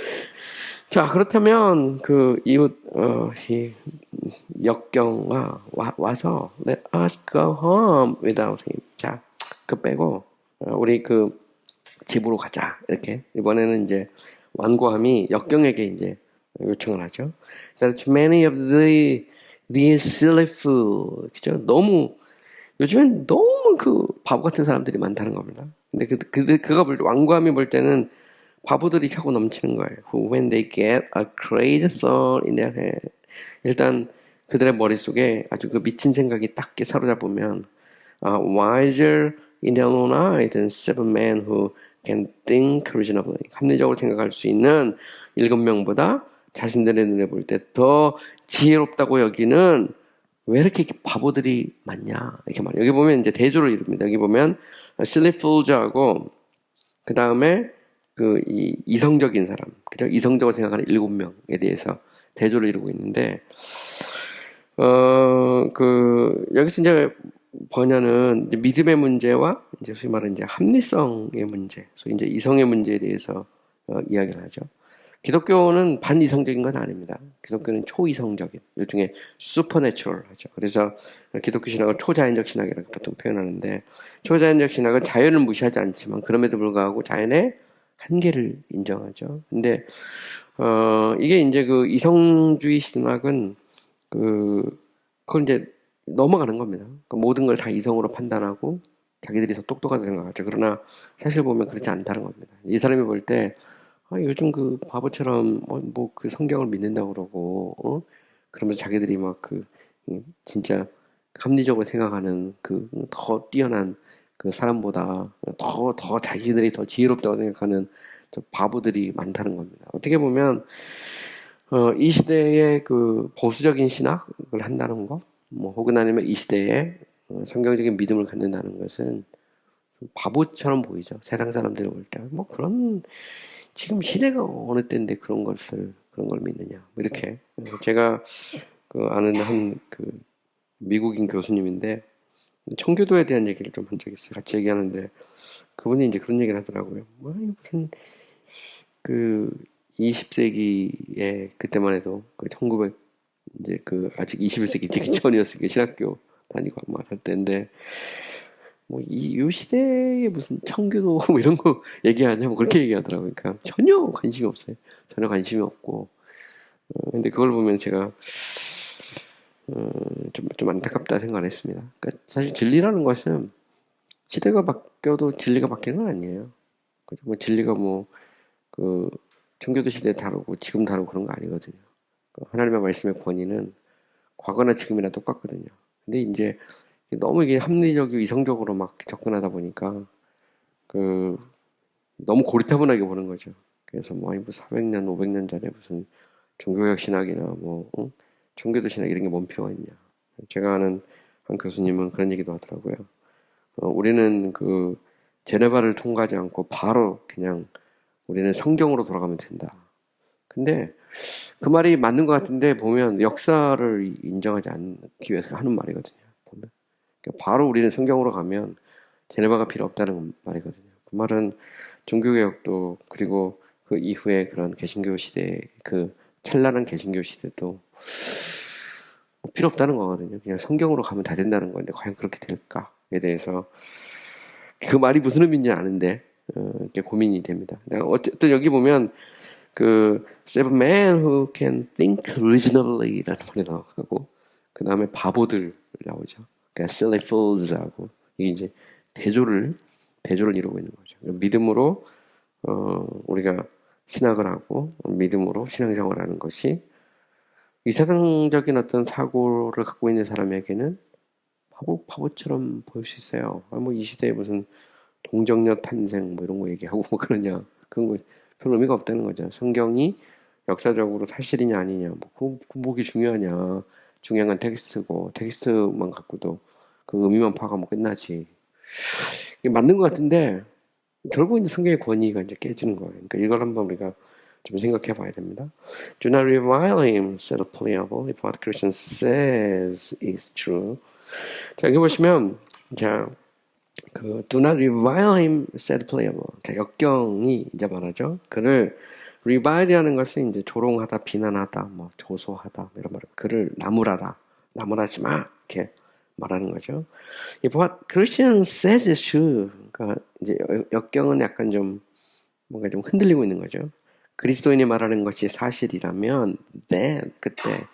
자, 그렇다면 그 이웃 이 역경아 와서 let us go home without him. 자, 그 빼고 우리 그 집으로 가자. 이렇게 이번에는 이제 완고함이 역경에게 이제 요청을 하죠. That many of these silly fool, 그죠? 너무 요즘엔 너무 그 바보 같은 사람들이 많다는 겁니다. 근데 그가 볼 때, 완고함이 볼 때는 바보들이 차고 넘치는 거예요. Who when they get a crazy thought in their head. 일단 그들의 머릿속에 아주 그 미친 생각이 딱 사로잡으면 wiser in their own eye than seven men who can think reasonably. 합리적으로 생각할 수 있는 7명보다 자신들의 눈에 볼 때 더 지혜롭다고 여기는 왜 이렇게 바보들이 많냐 이렇게 말해요. 여기 보면 이제 대조를 이룹니다. 여기 보면 silly fools하고 그 다음에 그 이성적인 사람, 그죠? 이성적으로 생각하는 7명에 대해서 대조를 이루고 있는데 여기서 이제 번연은 이제 믿음의 문제와 이제 소위 말하는 이제 합리성의 문제, 소위 이제 이성의 문제에 대해서 이야기를 하죠. 기독교는 반이성적인 건 아닙니다. 기독교는 초이성적인, 일종의 슈퍼내추럴 하죠. 그래서 기독교 신학을 초자연적 신학이라고 보통 표현하는데, 초자연적 신학은 자연을 무시하지 않지만 그럼에도 불구하고 자연의 한계를 인정하죠. 근데 이게 이제 그 이성주의 신학은 그걸 이제 넘어가는 겁니다. 그러니까 모든 걸 다 이성으로 판단하고 자기들이 더 똑똑하다고 생각하죠. 그러나 사실 보면 그렇지 않다는 겁니다. 이 사람이 볼 때 요즘 그 바보처럼 뭐 그 성경을 믿는다고 그러고 그러면서 자기들이 막 진짜 합리적으로 생각하는 그 더 뛰어난 그 사람보다 더 자기들이 더 지혜롭다고 생각하는 저 바보들이 많다는 겁니다. 어떻게 보면 이 시대의 그 보수적인 신학을 한다는 거, 뭐 혹은 아니면 이 시대에 성경적인 믿음을 갖는다는 것은 좀 바보처럼 보이죠. 세상 사람들이 볼 때. 뭐 그런 지금 시대가 어느 때인데 그런 걸 믿느냐. 뭐 이렇게 제가 그 아는 한 그 미국인 교수님인데 청교도에 대한 얘기를 좀 한 적이 있어요. 같이 얘기하는데 그분이 이제 그런 얘기를 하더라고요. 뭐 무슨 그 20세기에 그때만 해도 그 1900 이제 그 아직 21세기 되기 전이었으니까 신학교 다니고 막 할 때인데 뭐 이 시대에 무슨 청교도 뭐 이런 거 얘기하냐 뭐 그렇게 얘기하더라고요. 그러니까 전혀 관심이 없어요. 전혀 관심이 없고 근데 그걸 보면 제가 좀 안타깝다 생각을 했습니다. 그러니까 사실 진리라는 것은 시대가 바뀌어도 진리가 바뀌는 건 아니에요. 그죠? 뭐 진리가 뭐 그 청교도 시대 다르고 지금 다르고 그런 거 아니거든요. 하나님의 말씀의 권위는 과거나 지금이나 똑같거든요. 근데 이제 너무 이게 합리적이고 이성적으로 막 접근하다 보니까 그 너무 고리타분하게 보는 거죠. 그래서 뭐 400년, 500년 전에 무슨 종교개혁 신학이나 뭐 청교도 신학 이런 게 뭔 필요가 있냐. 제가 아는 한 교수님은 그런 얘기도 하더라고요. 우리는 그 제네바를 통과하지 않고 바로 그냥 우리는 성경으로 돌아가면 된다. 근데 그 말이 맞는 것 같은데 보면 역사를 인정하지 않기 위해서 하는 말이거든요. 보면. 그러니까 바로 우리는 성경으로 가면 제네바가 필요 없다는 말이거든요. 그 말은 종교개혁도 그리고 그 이후에 그런 개신교 시대 그 찬란한 개신교 시대도 필요 없다는 거거든요. 그냥 성경으로 가면 다 된다는 건데 과연 그렇게 될까에 대해서 그 말이 무슨 의미인지 아는데 이렇게 고민이 됩니다. 어쨌든 여기 보면 그 seven men who can think reasonably라는 말이 나오고 그 다음에 바보들 나오죠. 그러니까 silly fools하고 이게 이제 대조를 이루고 있는 거죠. 믿음으로 우리가 신학을 하고 믿음으로 신앙생활을 하는 것이 이상적인 어떤 사고를 갖고 있는 사람에게는 바보처럼 보일 수 있어요. 뭐 이 시대에 무슨 동정녀 탄생 뭐 이런 거 얘기하고 뭐 그러냐 그런 거 별 의미가 없다는 거죠. 성경이 역사적으로 사실이냐 아니냐 뭐 그게 중요하냐. 중요한 건 텍스트고 텍스트만 갖고도 그 의미만 파악하면 끝나지. 이게 맞는 것 같은데 결국 이제 성경의 권위가 이제 깨지는 거예요. 그러니까 이걸 한번 우리가 좀 생각해 봐야 됩니다. Do not revile him, said Pliable, if what Christian says is true. 자, 여기 보시면, 자, do not revile him, said Pliable. 자, 역경이 이제 말하죠. 그를 revile하는 것은 이제 조롱하다, 비난하다, 뭐 조소하다 이런 말이에요. 그를 나무라지 마 이렇게 말하는 거죠. If what Christian says is true, 그러니까 이제 역경은 약간 좀 뭔가 좀 흔들리고 있는 거죠. 그리스도인이 말하는 것이 사실이라면, then 그때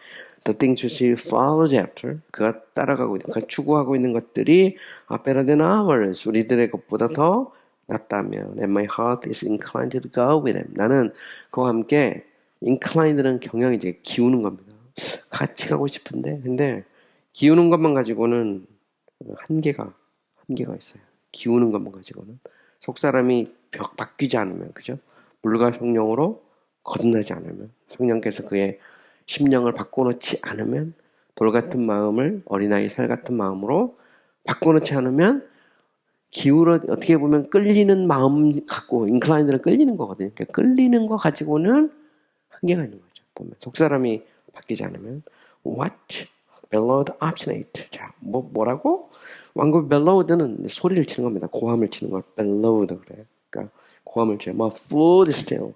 the things which he follows after, 그가 따라가고 있는, 그가 추구하고 있는 것들이 are better than ours, 우리들의 것보다 더 낫다면, and my heart is inclined to go with him. 나는 그와 함께 inclined는 경향이 이제 기우는 겁니다. 같이 가고 싶은데, 근데 기우는 것만 가지고는 한계가 있어요. 기우는 것만 가지고는 속 사람이 바뀌지 않으면, 그죠? 물과 성령으로 거듭나지 않으면, 성령께서 그의 심령을 바꿔놓지 않으면, 돌 같은 마음을 어린아이 살 같은 마음으로 바꿔놓지 않으면 기울어, 어떻게 보면 끌리는 마음 갖고 인클라인드는 끌리는 거거든요. 그러니까 끌리는 거 가지고는 한계가 있는 거죠. 보면 속 사람이 바뀌지 않으면 what? bellowed obstinate. 자, 뭐라고? 왕국 bellowed는 소리를 치는 겁니다. 고함을 치는 걸 bellowed 그래요. 그러니까 고함을 쳐요. 뭐 food still.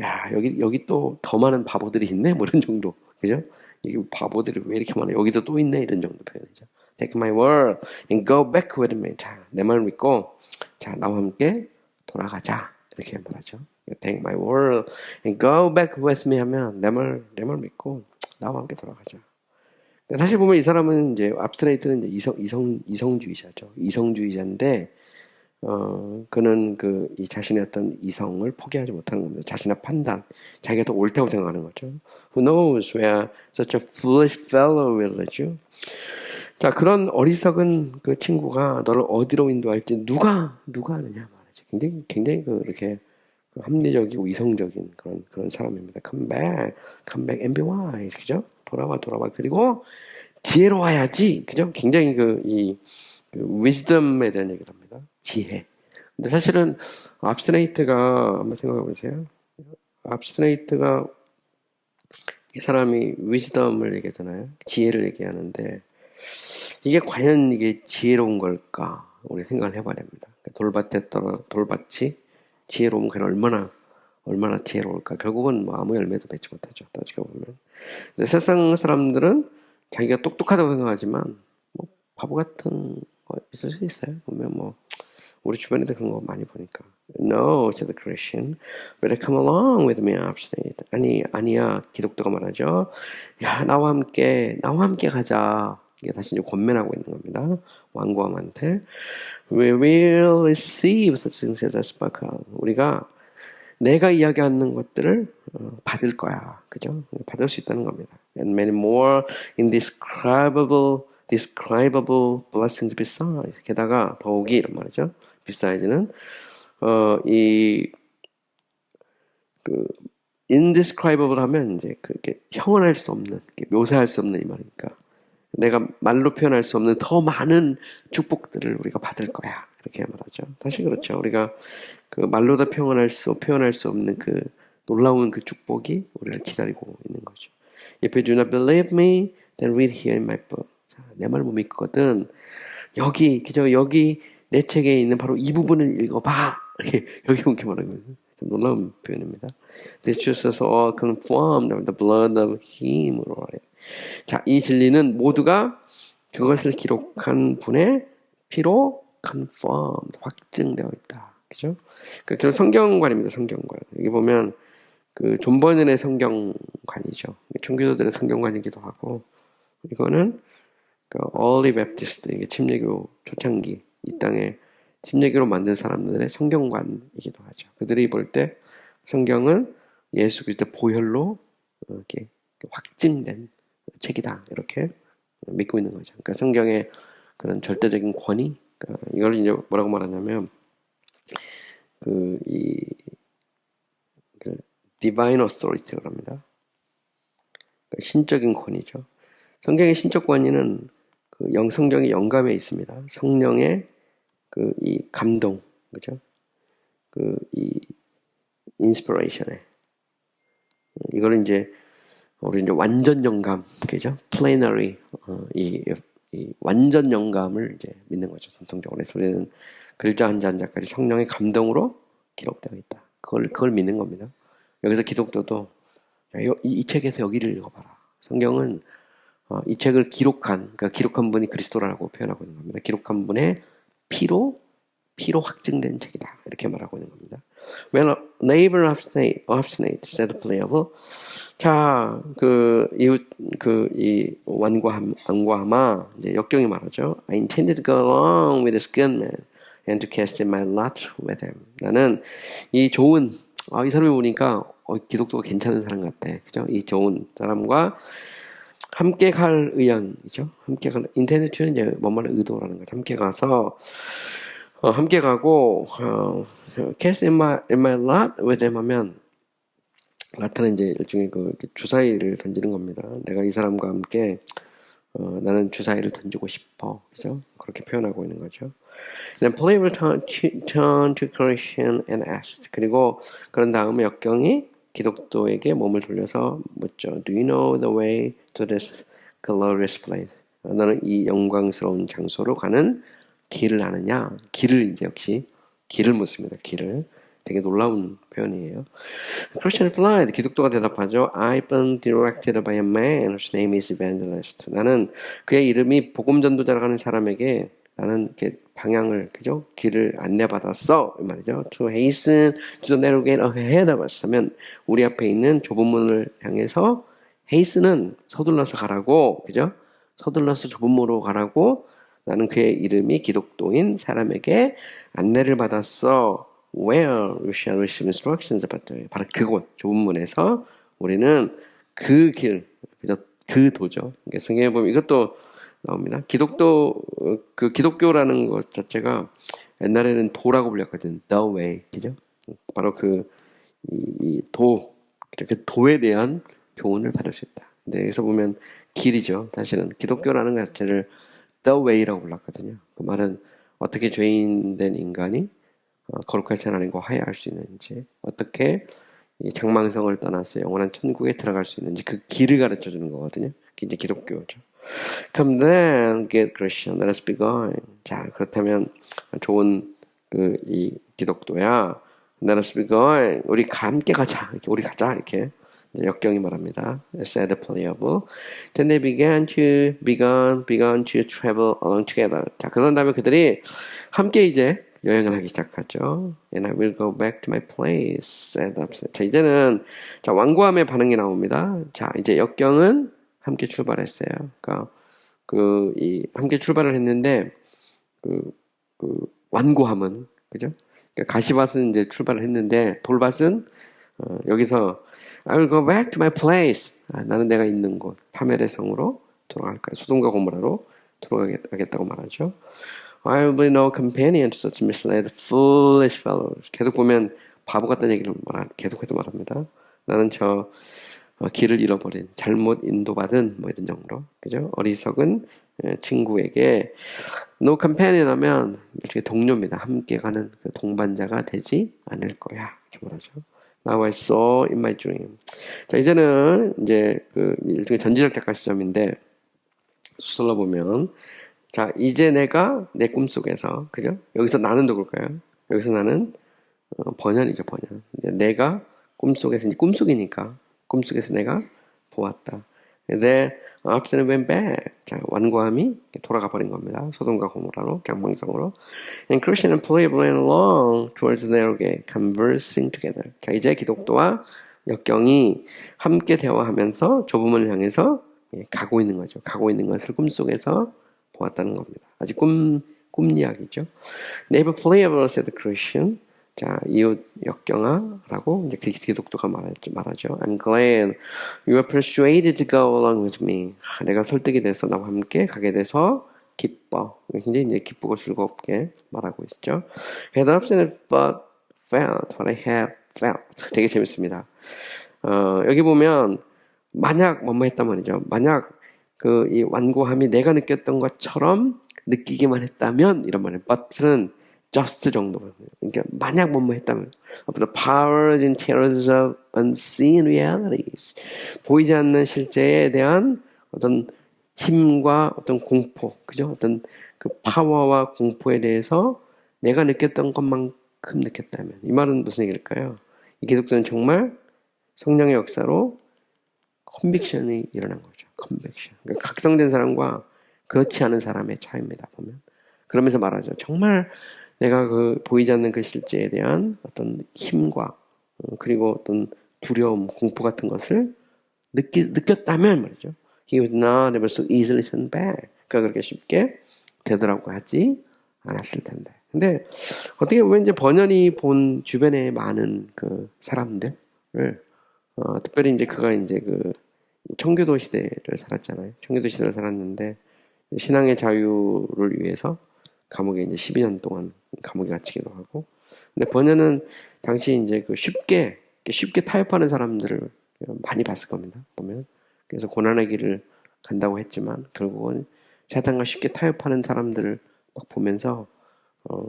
야, 여기 또 더 많은 바보들이 있네? 뭐 이런 정도. 그죠? 여기 바보들이 왜 이렇게 많아? 여기도 또 있네? 이런 정도 표현이죠. Take my word and go back with me. 자, 내 말 믿고, 자, 나와 함께 돌아가자. 이렇게 말하죠. Take my word and go back with me 하면 내 말 믿고, 나와 함께 돌아가자. 사실 보면 이 사람은 이제, 압스트레이트는 이제 이성주의자죠. 이성주의자인데, 그는 이 자신의 어떤 이성을 포기하지 못하는 겁니다. 자신의 판단, 자기가 더 옳다고 생각하는 거죠. Who knows where such a foolish fellow will lead you? 자, 그런 어리석은 그 친구가 너를 어디로 인도할지 누가 아느냐 말이죠. 굉장히 이렇게 합리적이고 이성적인 그런 사람입니다. Come back and be wise, 그죠? 돌아와. 그리고 지혜로워야지, 그죠? 굉장히 wisdom에 대한 얘기를 합니다. 지혜. 근데 사실은 압스네이트가 한번 생각해 보세요. 압스네이트가 이 사람이 wisdom을 얘기하잖아요. 지혜를 얘기하는데 이게 과연 이게 지혜로운 걸까? 우리 생각을 해봐야 됩니다. 돌밭이 지혜로운 게 얼마나 지혜로울까? 결국은 뭐 아무 열매도 맺지 못하죠. 따지고 보면. 근데 세상 사람들은 자기가 똑똑하다고 생각하지만 뭐 바보 같은 거 있을 수 있어요. 보면 뭐 우리 주변에도 그런 거 많이 보니까. No, said the Christian. Better come along with me, obstinate. 아니야. 기독교가 말하죠. 야, 나와 함께 가자. 이게 다시 이제 권면하고 있는 겁니다. 왕고함한테. We will receive such things as I spoke of. 우리가 내가 이야기하는 것들을 받을 거야. 그죠? 받을 수 있다는 겁니다. And many more indescribable blessings besides. 게다가 더욱이 이런 말이죠. beside는 indescribable 하면 이제 그게 형언할 수 없는, 묘사할 수 없는 이 말이니까. 내가 말로 표현할 수 없는 더 많은 축복들을 우리가 받을 거야. 이렇게 말하죠. 사실 그렇죠. 우리가 말로도 표현할 수 없는 놀라운 축복이 우리를 기다리고 있는 거죠. If you do not believe me, then read here in my book. 자, 내 말 못 믿거든. 여기 내 책에 있는 바로 이 부분을 읽어봐. 여기 이렇게 말하거든요. 좀 놀라운 표현입니다. This truth is all confirmed by the blood of him. 자, 이 진리는 모두가 그것을 기록한 분의 피로 confirmed, 확증되어 있다. 그죠? 그러니까 성경관입니다. 성경관. 여기 보면 존 버는의 성경관이죠. 청교도들의 성경관이기도 하고, 이거는 Early Baptist, 이게 침례교 초창기 이 땅에 침례교로 만든 사람들의 성경관이기도 하죠. 그들이 볼 때 성경은 예수 그리스도의 보혈로 이렇게 확증된 책이다, 이렇게 믿고 있는 거죠. 그러니까 성경의 그런 절대적인 권위, 이걸 이제 뭐라고 말하냐면 divine authority라고 합니다. 신적인 권위죠. 성경의 신적 권위는 성령의 영감에 있습니다. 성령의 이 감동, 그죠? 이 인스피레이션에 이거를 이제 우리 이제 완전 영감, 그죠? 플래너리 이 완전 영감을 이제 믿는 거죠. 성경적으로 해서 우리는 글자 한자 한자까지 성령의 감동으로 기록되어 있다. 그걸 믿는 겁니다. 여기서 기독교도 이 책에서 여기를 읽어봐라. 성경은 이 책을 기록한 분이 그리스도라고 표현하고 있는 겁니다. 기록한 분의 피로 확증된 책이다. 이렇게 말하고 있는 겁니다. When a neighbor obstinate, said Pliable. 자, 이 완고하마, 이제 역경이 말하죠. I intended to go along with this good man and to cast in my lot with him. 나는 이 좋은, 이 사람이 보니까 기독교가 괜찮은 사람 같아. 그죠? 이 좋은 사람과 함께 갈 의향이죠. 함께 갈, intended to는 이제 뭔말의 의도라는 거죠. 함께 가서, 함께 가고, cast in my lot with him 하면, 라타는 이제 일종의 주사위를 던지는 겁니다. 내가 이 사람과 함께 나는 주사위를 던지고 싶어, 그죠? 그렇게 표현하고 있는 거죠. Then Paul turned to Christian and asked. 그리고 그런 다음에 역경이 기독도에게 몸을 돌려서 묻죠. Do you know the way to this glorious place? 너는 이 영광스러운 장소로 가는 길을 아느냐? 길을 이제 역시 길을 묻습니다. 길을. 되게 놀라운 표현이에요. Christian replied, 기독도가 대답하죠. I've been directed by a man whose name is Evangelist. 나는 그의 이름이 복음 전도자라고 하는 사람에게 나는 이렇게 방향을, 그죠? 길을 안내받았어. 이 말이죠. To hasten to the narrow gate ahead of us. 하면 우리 앞에 있는 좁은 문을 향해서 hasten은 서둘러서 가라고, 그죠? 서둘러서 좁은 문으로 가라고 나는 그의 이름이 기독도인 사람에게 안내를 받았어. Where we shall receive instructions about it. 바로 그곳, 좁은 문에서 우리는 그 길, 그 도죠. 성경에 보면 이것도 나옵니다. 기독교라는 것 자체가 옛날에는 도라고 불렸거든. The way, 그죠? 바로 이 도, 그 도에 대한 교훈을 받을 수 있다. 근데 여기서 보면 길이죠. 사실은 기독교라는 것 자체를 The way라고 불렀거든요. 그 말은 어떻게 죄인된 인간이 거룩하지 않은 거 하야할 수 있는지, 어떻게 이 장망성을 떠나서 영원한 천국에 들어갈 수 있는지 그 길을 가르쳐 주는 거거든요. 그게 이제 기독교죠. Come then, get Christian, let us be going. 자, 그렇다면 좋은 이 기독도야, let us be going. 우리 함께 가자. 우리 가자. 이렇게 역경이 말합니다. Said Pliable. Then they began to travel along together. 자, 그런 다음에 그들이 함께 이제 여행을 하기 시작하죠. And I will go back to my place. Said Absalom. 자, 이제는 완고함의 반응이 나옵니다. 자, 이제 역경은 함께 출발했어요. 그러니까 함께 출발을 했는데 완고함은, 그죠? 그러니까 가시밭은 이제 출발을 했는데 돌밭은 여기서 I will go back to my place. 나는 내가 있는 곳 파멜의 성으로 돌아갈 거야. 소돔과 고모라로 돌아가겠다고 말하죠. I will be no companion to such misled, foolish fellows. 계속 보면 바보 같다는 얘기를 계속해서 말합니다. 나는 길을 잃어버린, 잘못 인도받은 이런 정도로, 그죠? 어리석은 친구에게 no companion 하면 일종의 동료입니다. 함께 가는 동반자가 되지 않을 거야. 이렇게 말하죠. Now I saw in my dream. 자, 이제는 이제 일종의 전지적 작가 시점인데 수설로 보면. 자, 이제 내가 내 꿈속에서, 그죠? 여기서 나는 누굴까요? 여기서 나는 번연이죠, 번연. 내가 꿈속에서, 이제 꿈속이니까 꿈속에서 내가 보았다. Then Absalom went back. 자, 완고함이 돌아가 버린 겁니다. 소돔과 고모라로, 장망성으로. And Christian and Pliable went along towards the narrow gate, conversing together. 자, 이제 기독도와 역경이 함께 대화하면서 좁은 문을 향해서 가고 있는 거죠. 가고 있는 것을 꿈속에서 보았다는 겁니다. 아직 꿈 이야기죠. Neighbor Pliable said Christian. 자, 이웃 역경아라고 이제 기독도가 말하죠. I'm glad you were persuaded to go along with me. 내가 설득이 돼서 나와 함께 가게 돼서 기뻐. 굉장히 이제 기쁘고 즐겁게 말하고 있죠. Had upset but felt what I had felt. 되게 재밌습니다. 여기 보면 만약 뭐뭐 했단 말이죠. 만약 이 완고함이 내가 느꼈던 것처럼 느끼기만 했다면 이런 말이에요. but는 just 정도. 그러니까 만약 뭐뭐 했다면 of the powers and terrors of unseen realities. 보이지 않는 실제에 대한 어떤 힘과 어떤 공포, 그죠? 어떤 그 파워와 공포에 대해서 내가 느꼈던 것만큼 느꼈다면 이 말은 무슨 얘기일까요? 이 기독교는 정말 성령의 역사로 컨빅션이 일어난 거죠. 컨빅션. 그러니까 각성된 사람과 그렇지 않은 사람의 차이입니다. 보면 그러면서 말하죠. 정말 내가 그 보이지 않는 그 실제에 대한 어떤 힘과 그리고 어떤 두려움, 공포 같은 것을 느꼈다면 말이죠. He would not ever so easily turn back. 그가 그렇게 쉽게 되더라고 하지 않았을 텐데. 근데 어떻게 보면 이제 번연이 본 주변에 많은 그 사람들을 특별히 이제 그가 이제 그 청교도 시대를 살았잖아요. 청교도 시대를 살았는데 신앙의 자유를 위해서 감옥에 이제 12년 동안 감옥에 갇히기도 하고. 근데 번연은 당시 이제 그 쉽게 타협하는 사람들을 많이 봤을 겁니다. 보면. 그래서 고난의 길을 간다고 했지만 결국은 사탄과 쉽게 타협하는 사람들을 막 보면서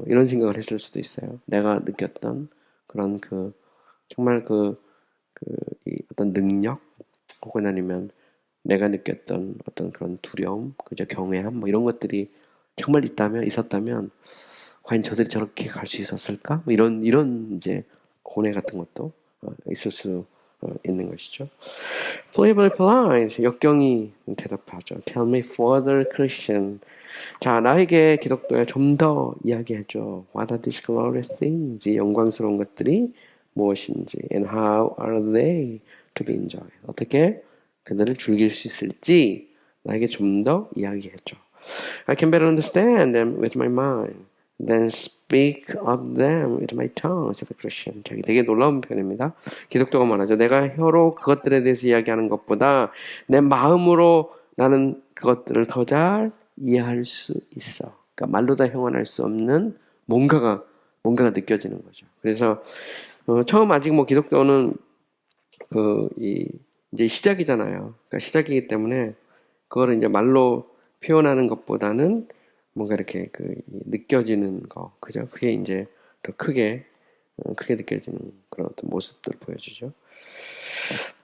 이런 생각을 했을 수도 있어요. 내가 느꼈던 그런 정말 이 어떤 능력 혹은 아니면 내가 느꼈던 어떤 그런 두려움, 그저 경외함 뭐 이런 것들이 정말 있었다면 과연 저들이 저렇게 갈 수 있었을까? 뭐 이런 이제 고뇌 같은 것도 있을 수 있는 것이죠. Flavor replies, 역경이 대답하죠. Tell me further, Christian. 자, 나에게 기독교에 좀 더 이야기해줘. What are these glorious things? 이 영광스러운 것들이 무엇인지. And how are they to be enjoyed? 어떻게 그들을 즐길 수 있을지 나에게 좀 더 이야기해줘. I can better understand them with my mind than speak of them with my tongue, said the Christian. 되게 놀라운 표현입니다. 기독교가 말하죠. 내가 혀로 그것들에 대해서 이야기하는 것보다 내 마음으로 나는 그것들을 더 잘 이해할 수 있어. 그러니까 말로 다 형언할 수 없는 뭔가가 느껴지는 거죠. 그래서 처음 아직 뭐 기독교는 이제 시작이잖아요. 그러니까 시작이기 때문에 그거를 이제 말로 표현하는 것보다는 뭔가 이렇게 느껴지는 거, 그죠? 그게 이제 더 크게 느껴지는 그런 어떤 모습들을 보여주죠.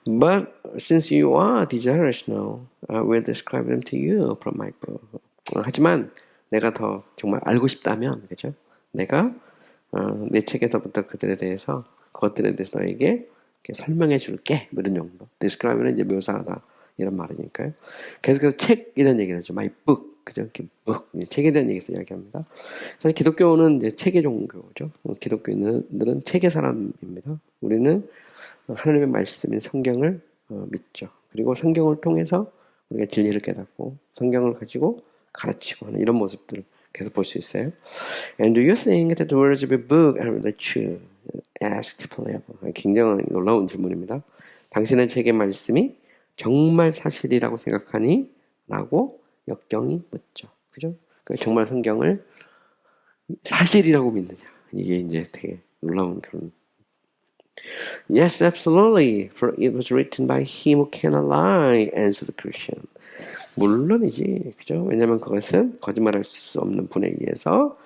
But since you are desirous now, I will describe them to you from my book. 하지만 내가 더 정말 알고 싶다면, 그죠? 내가 내 책에서부터 그들에 대해서 그것들에 대해서 너에게 설명해 줄게. 이런 정도. describe는 이제 묘사하다 이런 말이니까요. 계속해서 책이라는 얘기를 하죠. my book. 그죠? book. 책에 대한 얘기에서 이야기합니다. 사실 기독교는 이제 책의 종교죠. 기독교인들은 책의 사람입니다. 우리는 하나님의 말씀인 성경을 믿죠. 그리고 성경을 통해서 우리가 진리를 깨닫고 성경을 가지고 가르치고 하는 이런 모습들을 계속 볼 수 있어요. And do you think that the words of your book are the truth? asked Playable. 굉장히 놀라운 질문입니다. 당신의 책의 말씀이 정말 사실이라고 생각하니? 라고 역경이 묻죠. 그죠? 정말 성경을 사실이라고 믿느냐. 이게 이제 되게 놀라운 그런. Yes, absolutely. For it was written by him who cannot lie, answered the Christian. 물론이지. 그죠? 왜냐면 그것은 거짓말할 수 없는 분에 의해서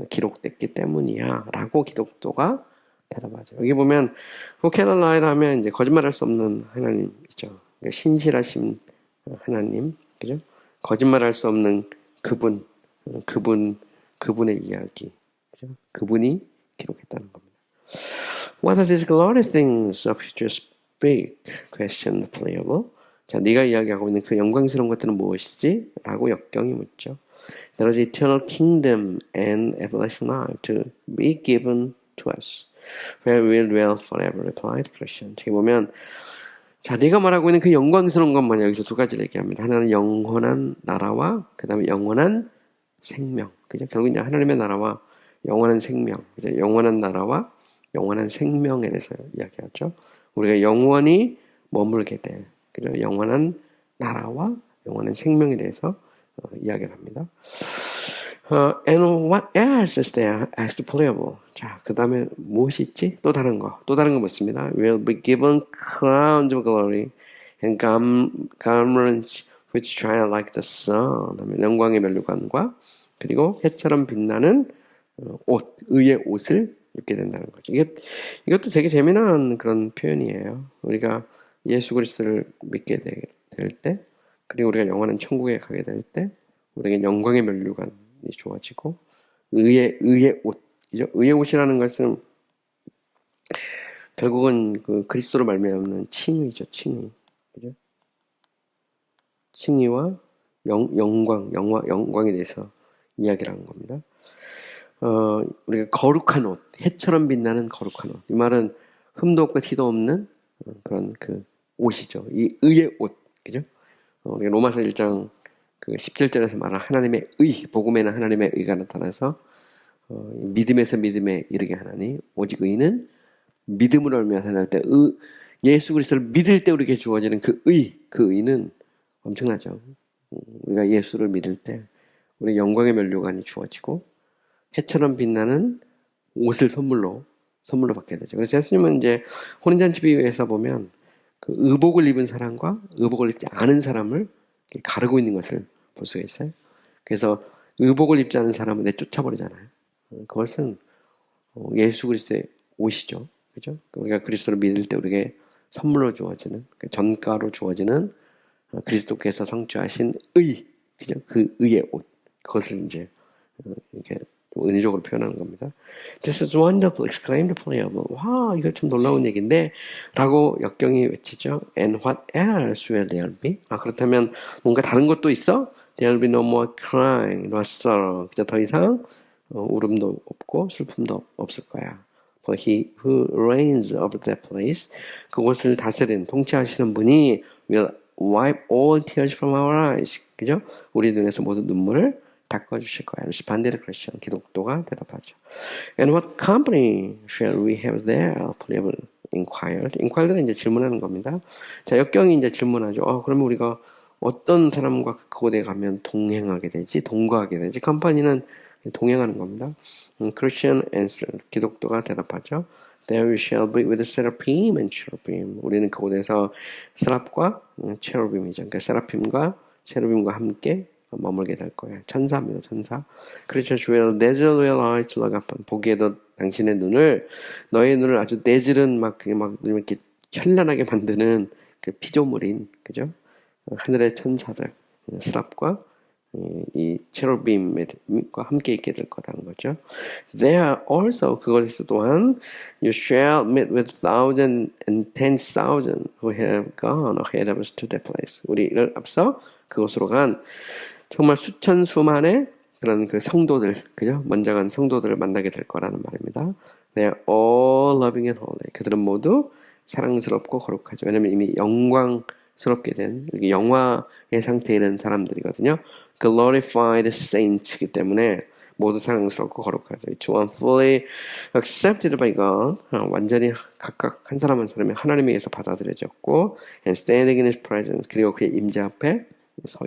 기록됐기 때문이야. 라고 기독교가 대답하죠. 여기 보면 who cannot lie 하면 이제 거짓말할 수 없는 하나님이죠. 신실하신 하나님. 그죠? 거짓말할 수 없는 그분의 이야기. 그죠? 그분이 기록했다는 겁니다. What are these glorious things of which you speak? questioned Playable. 자, 네가 이야기하고 있는 그 영광스러운 것들은 무엇이지? 라고 역경이 묻죠. There is eternal kingdom and everlasting life to be given to us, where we will dwell forever, replied Christian. 저기 보면 자, 네가 말하고 있는 그 영광스러운 것만 여기서 두 가지를 얘기합니다. 하나는 영원한 나라와 그 다음에 영원한 생명. 그죠? 결국 이제 하나님의 나라와 영원한 생명. 그죠? 영원한 나라와 영원한 생명에 대해서 이야기하죠. 우리가 영원히 머물게 될, 그죠? 영원한 나라와 영원한 생명에 대해서 이야기를 합니다. And what else is there? asked Playable. 자, 그 다음에 무엇이 있지? 또 다른 거 묻습니다. Will be given crowns of glory and garments which shine like the sun. 하면 영광의 면류관과 그리고 해처럼 빛나는 옷, 의의 옷을 입게 된다는 거죠. 이것도 되게 재미난 그런 표현이에요. 우리가 예수 그리스도를 믿게 될 때, 그리고 우리가 영원한 천국에 가게 될 때, 우리에게 영광의 면류관이 주어지고, 의의 옷이죠. 의의 옷이라는 것은 결국은 그 그리스도로 말미암는 칭의죠, 칭의. 그죠? 칭의와 영광에 대해서 이야기를 하는 겁니다. 우리가 거룩한 옷, 해처럼 빛나는 거룩한 옷. 이 말은 흠도 없고 티도 없는 그런 그 옷이죠. 이 의의 옷, 그죠? 우리가 로마서 1장 그 17절에서 말하는 하나님의 의, 복음에는 하나님의 의가 나타나서 믿음에서 믿음에 이르게 하나니 오직 의는 믿음으로 말미암아 날 때 예수 그리스도를 믿을 때 우리에게 주어지는 그 의는 엄청나죠. 우리가 예수를 믿을 때 우리 영광의 면류관이 주어지고 해처럼 빛나는 옷을 선물로 받게 되죠. 그래서 예수님은 이제 혼인잔치 비유에서 보면 그 의복을 입은 사람과 의복을 입지 않은 사람을 가르고 있는 것을 볼 수가 있어요. 그래서 의복을 입지 않은 사람은 내쫓아버리잖아요. 그것은 예수 그리스도의 옷이죠. 그죠? 우리가 그리스도를 믿을 때 우리에게 선물로 주어지는, 전가로 주어지는 그리스도께서 성취하신 그죠? 그 의의 옷. 그것을 이제 이렇게 은유적으로 표현하는 겁니다. This is wonderful, exclaimed the player. 와, 이거 참 놀라운 얘기인데 라고 역경이 외치죠. And what else will there be? 그렇다면 뭔가 다른 것도 있어? There will be no more crying, no sorrow. 그저 더 이상 울음도 없고 슬픔도 없을 거야. For he who reigns over that place, 그곳을 다스린, 통치하시는 분이 will wipe all tears from our eyes. 그죠? 우리 눈에서 모든 눈물을 닦아주실 거야. 반대로 크리스천 기독교가 대답하죠. And what company shall we have there? Player inquired. inquired는 이제 질문하는 겁니다. 자, 역경이 이제 질문하죠. 그러면 우리가 어떤 사람과 그곳에 가면 동행하게 되지? 동거하게 되지? 컴퍼니는 동행하는 겁니다. Christian answer. 기독교가 대답하죠. There we shall be with seraphim and cherubim. 우리는 그곳에서 세랍과 체루빔이죠. 그러니까 세라핌과 체루빔과 함께 머물게 될 거예요. 천사입니다, 천사. Christians will dazzle their eyes to look upon. 보기에도 당신의 눈을, 너의 눈을 아주 내지른 막 이렇게 현란하게 만드는 그 피조물인, 그죠? 하늘의 천사들, 스랍과 이 체루빔과 함께 있게 될 거다는 거죠. There also, 그것에서 또한 you shall meet with 1,000 and 10,000 who have gone ahead of us to that place. 우리를 앞서 그곳으로 간 정말 수천 수만의 그런 그 성도들, 그죠? 먼저 간 성도들을 만나게 될 거라는 말입니다. They are all loving and holy. 그들은 모두 사랑스럽고 거룩하죠. 왜냐하면 이미 영광스럽게 된 영화의 상태에 있는 사람들이거든요. Glorified saints이기 때문에 모두 사랑스럽고 거룩하죠. Each one fully accepted by God. 완전히 각각 한 사람 한 사람이 하나님에 의해서 받아들여졌고, and standing in His presence. 그리고 그의 임재 앞에 서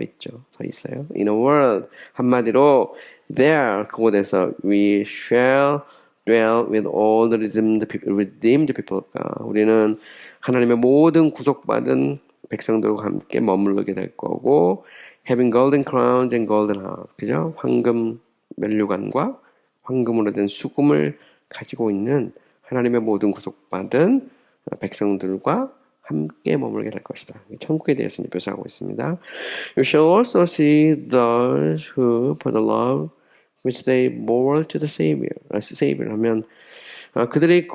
있어요. In a word, 한마디로 there, 그곳에서 we shall dwell with all the redeemed people of God. 우리는 하나님의 모든 구속받은 백성들과 함께 머무르게 될 거고, having golden crowns and golden harp, 그죠? 황금 면류관과 황금으로 된 수금을 가지고 있는 하나님의 모든 구속받은 백성들과 함께 머물게 될 것이다. 천국에 대해서 묘사하고 있습니다. You shall also see those who for the love which they bore to the Savior. Savior 하면 그들의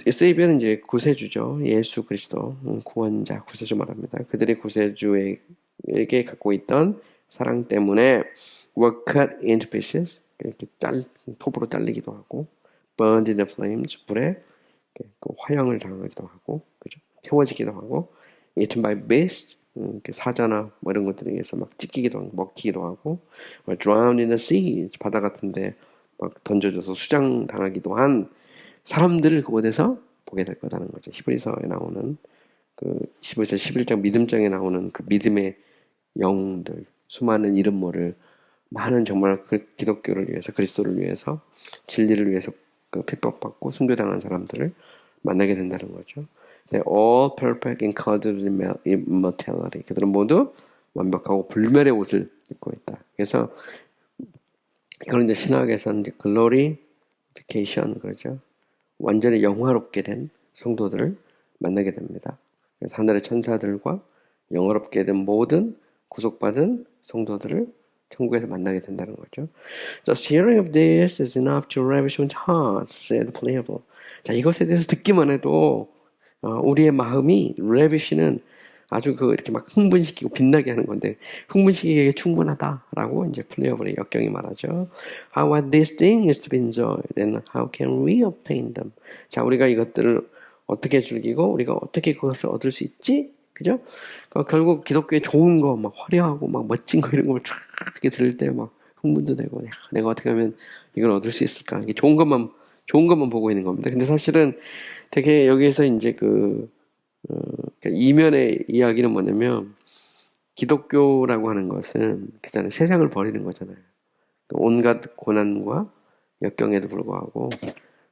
Savior는 이제 구세주죠. 예수 그리스도 구원자, 구세주 말합니다. 그들의 구세주에게 갖고 있던 사랑 때문에 were cut into pieces. 이렇게 톱으로 잘리기도 하고, burned in the flames. 불에 화형을 당하기도 하고, 그죠? 태워지기도 하고, eaten by beasts, 사자나 뭐 이런 것들에 의해서 막 찢기기도 하고, 먹히기도 하고, drowned in the sea, 바다 같은데 막 던져져서 수장당하기도 한 사람들을 그곳에서 보게 될 거다는 거죠. 히브리서에 나오는 그 히브리서 11장 믿음장에 나오는 그 믿음의 영웅들, 수많은 이름 모를 많은 정말 그 기독교를 위해서, 그리스도를 위해서, 진리를 위해서 그 핍박받고 순교당한 사람들을 만나게 된다는 거죠. They're all perfect in clouded immortality. 그들은 모두 완벽하고 불멸의 옷을 입고 있다. 그래서 이걸 이제 신학에서는 이제 글로리피케이션 그러죠. 완전히 영화롭게 된 성도들을 만나게 됩니다. 그래서 하늘의 천사들과 영화롭게 된 모든 구속받은 성도들을 천국에서 만나게 된다는 거죠. Just hearing of this is enough to ravish one's heart, said Pliable. 자, 이것에 대해서 듣기만 해도 우리의 마음이 ravish는 아주 이렇게 막 흥분시키고 빛나게 하는 건데 흥분시키기에 충분하다라고 이제 플레이어블의 역경이 말하죠. How are these things to be enjoyed and how can we obtain them? 자, 우리가 이것들을 어떻게 즐기고 우리가 어떻게 그것을 얻을 수 있지? 그죠? 결국 기독교에 좋은 거, 막 화려하고 막 멋진 거 이런 걸 쫙 이렇게 들을 때 막 흥분도 되고 내가 어떻게 하면 이걸 얻을 수 있을까? 이게 좋은 것만 보고 있는 겁니다. 근데 사실은 되게 여기에서 이제 이면의 이야기는 뭐냐면 기독교라고 하는 것은 그잖아요. 세상을 버리는 거잖아요. 온갖 고난과 역경에도 불구하고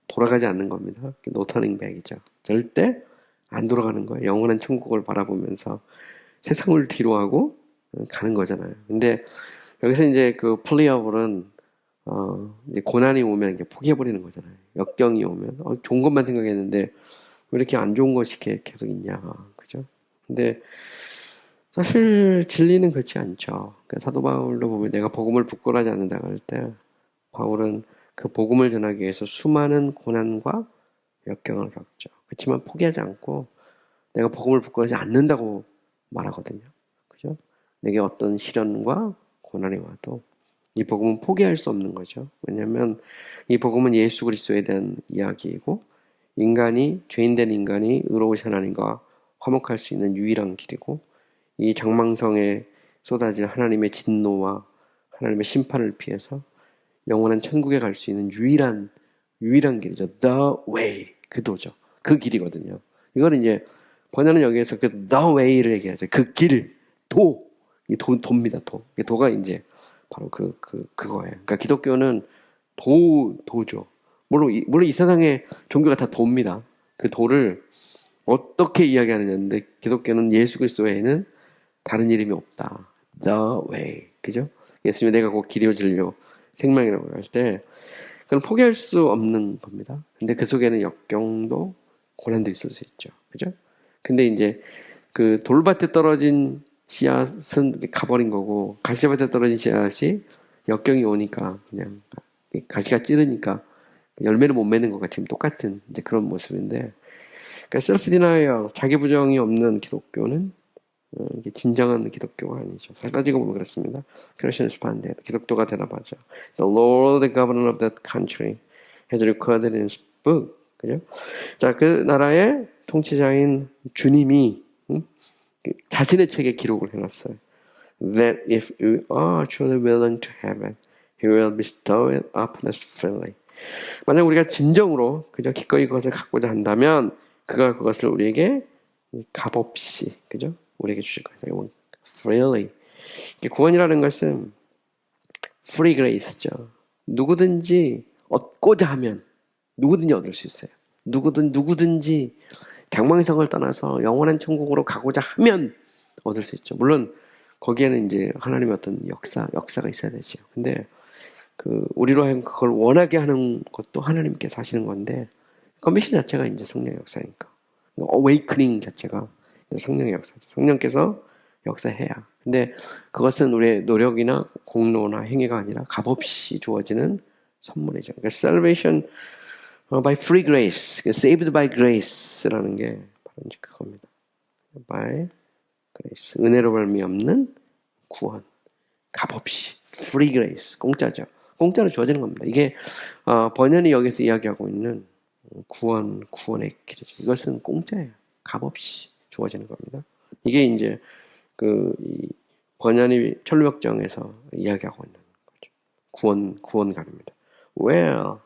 돌아가지 않는 겁니다. 노 터닝 백이죠. 절대 안 돌아가는 거예요. 영원한 천국을 바라보면서 세상을 뒤로하고 가는 거잖아요. 근데 여기서 이제 플리어블은 이제 고난이 오면 이제 포기해버리는 거잖아요. 역경이 오면 좋은 것만 생각했는데 왜 이렇게 안 좋은 것이 계속 있냐, 그죠? 근데 사실 진리는 그렇지 않죠. 그러니까 사도 바울도 보면 내가 복음을 부끄러워하지 않는다고 할 때 바울은 그 복음을 전하기 위해서 수많은 고난과 역경을 겪죠. 그렇지만 포기하지 않고 내가 복음을 부끄러워하지 않는다고 말하거든요. 그죠? 내게 어떤 시련과 고난이 와도 이 복음은 포기할 수 없는 거죠. 왜냐하면 이 복음은 예수 그리스도에 대한 이야기이고 죄인된 인간이 의로우신 하나님과 화목할 수 있는 유일한 길이고 이 장망성에 쏟아질 하나님의 진노와 하나님의 심판을 피해서 영원한 천국에 갈 수 있는 유일한 길이죠. The way. 그 도죠. 그 길이거든요. 이거는 이제 번역은 여기에서 the way를 얘기하죠. 그 길, 도입니다. 도가 이제 바로 그거예요. 그러니까 기독교는 도죠. 물론 이 세상의 종교가 다 도입니다. 그 도를 어떻게 이야기하느냐인데 기독교는 예수 그리스도 외에는 다른 이름이 없다. The way. 그죠? 예수님이 내가 곧 길이요 진리요 생명이라고 할 때 그건 포기할 수 없는 겁니다. 근데 그 속에는 역경도 고난도 있을 수 있죠. 그죠? 근데 이제 그 돌밭에 떨어진 씨앗은 가버린 거고 가시밭에 떨어진 씨앗이 역경이 오니까 그냥 가시가 찌르니까 열매를 못 맺는 것과 지금 똑같은 이제 그런 모습인데 그러니까 self denial 자기 부정이 없는 기독교는 이게 진정한 기독교가 아니죠. 잘 따지고 보면 그렇습니다. Christians 반대. 기독교가 대답하죠. The Lord, the governor of that country, has recorded in his book. 그죠? 자, 그 나라의 통치자인 주님이 자신의 책에 기록을 해놨어요. That if we are truly willing to have it, he will bestow it upon us freely. 만약 우리가 진정으로 그저 기꺼이 그것을 갖고자 한다면 그가 그것을 우리에게 값없이, 그죠? 우리에게 주실 거예요. freely. 구원이라는 것은 free grace죠. 누구든지 얻고자 하면 누구든지 얻을 수 있어요. 누구든지 장망성을 떠나서 영원한 천국으로 가고자 하면 얻을 수 있죠. 물론 거기에는 이제 하나님의 어떤 역사가 있어야 되죠. 근데 우리로 하여금 그걸 원하게 하는 것도 하나님께서 하시는 건데 커미션 자체가 이제 성령의 역사니까. awakening 자체가 성령의 역사죠. 성령께서 역사해야. 근데 그것은 우리의 노력이나 공로나 행위가 아니라 값없이 주어지는 선물이죠. 그러니까 salvation by free grace, saved by grace라는 게 바로 이제 그겁니다. by grace, 은혜로 말미암는 구원, 값없이 free grace, 공짜죠. 공짜로 주어지는 겁니다. 이게 번연이 여기서 이야기하고 있는 구원의 길이죠. 이것은 공짜예요. 값없이 주어지는 겁니다. 이게 이제 이 번연이 철벽정에서 이야기하고 있는 거죠. 구원가입니다. Well,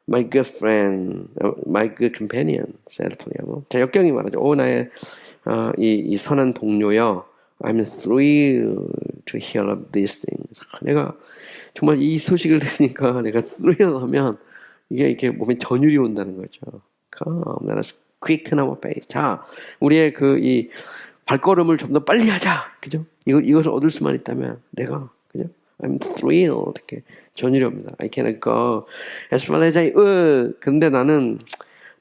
my good friend, my good companion, said Pliable. 자, 역경이 말하죠. 나의 이 선한 동료여, I'm thrilled to hear of these things. 내가 정말 이 소식을 들으니까 내가 thrill하면 이게 이렇게 몸에 전율이 온다는 거죠. Come, let us quicken our pace. 자, 우리의 이 발걸음을 좀 더 빨리 하자. 그죠? 이것을 얻을 수만 있다면 내가, 그죠? I'm thrilled. 이렇게 전율입니다. I cannot go as far as I would. 근데 나는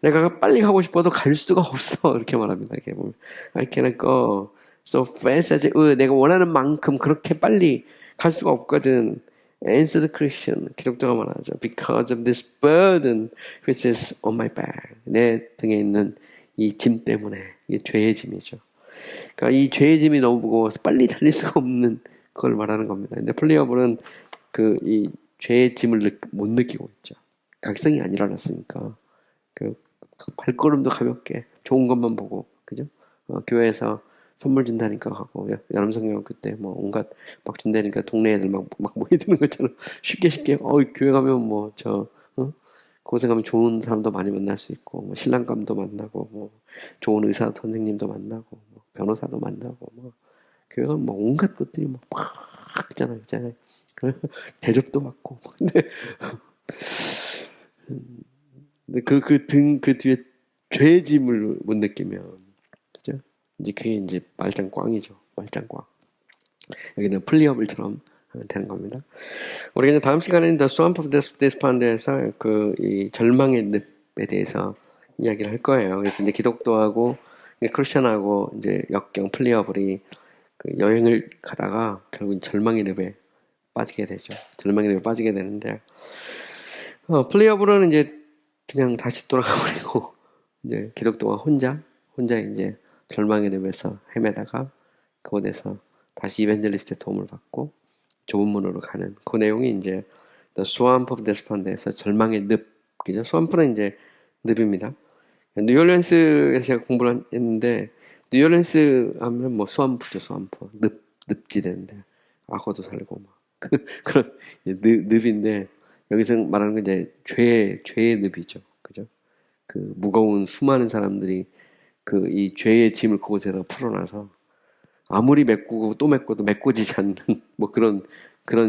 내가 빨리 가고 싶어도 갈 수가 없어. 이렇게 말합니다. 이렇게 보면. I cannot go so fast as I would. 내가 원하는 만큼 그렇게 빨리 갈 수가 없거든. Answer the Christian. 기독교가 말하죠. Because of this burden which is on my back. 내 등에 있는 이 짐 때문에. 이게 죄의 짐이죠. 그러니까 이 죄의 짐이 너무 무거워서 빨리 달릴 수가 없는 그걸 말하는 겁니다. 근데 플리어블은 이 죄의 짐을 못 느끼고 있죠. 각성이 안 일어났으니까. 발걸음도 가볍게 좋은 것만 보고, 그죠? 교회에서 선물 준다니까 하고, 여름 성경학교 때 뭐 온갖 막 준다니까 동네 애들 막 모여드는 것처럼 쉽게, 교회 가면 고생하면 좋은 사람도 많이 만날 수 있고, 뭐 신랑감도 만나고, 뭐 좋은 의사 선생님도 만나고, 뭐 변호사도 만나고, 뭐 교회 가면 뭐 온갖 것들이 막 있잖아요. 대접도 받고. 근데 그 뒤에 죄의 짐을 못 느끼면, 그죠? 이제 그게 이제 말짱꽝이죠. 말짱꽝. 여기는 플리어블처럼 하면 되는 겁니다. 우리가 이제 다음 시간에는 The Swamp of Despond에서 이 절망의 늪에 대해서 이야기를 할 거예요. 그래서 이제 기독교하고 크리스천하고 이제 역경 플리어블이 여행을 가다가 결국 절망의 늪에 빠지게 되죠. 절망의 늪에 빠지게 되는데, 플리어블은 이제 그냥 다시 돌아가버리고, 이제 기독교가 혼자 이제 절망의 늪에서 헤매다가 그곳에서 다시 이벤젤리스트의 도움을 받고 좁은 문으로 가는 그 내용이 이제 The Swamp of Despond에서 절망의 늪, 그죠? 스왑프는 이제 늪입니다. 뉴올리언스에서 제가 공부를 했는데, 뉴올리언스 하면 뭐 스왑프죠, 스왑프. 늪지대인데 악어도 살고 막 그런 늪인데, 여기서 말하는 건 이제 죄의 늪이죠. 그죠? 무거운 수많은 사람들이 이 죄의 짐을 그곳에서 풀어놔서 아무리 메꾸고 또 메꿔도 메꿔지지 않는 뭐 그런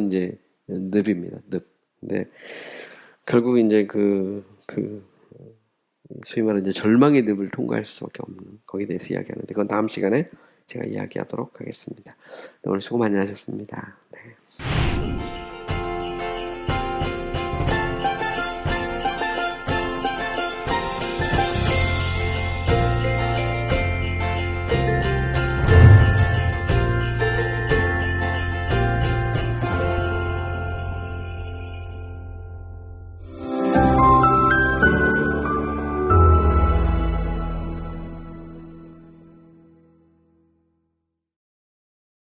이제 늪입니다. 늪. 근데 결국 이제 소위 말하는 이제 절망의 늪을 통과할 수밖에 없는 거기에 대해서 이야기하는데, 그건 다음 시간에 제가 이야기하도록 하겠습니다. 오늘 수고 많이 하셨습니다.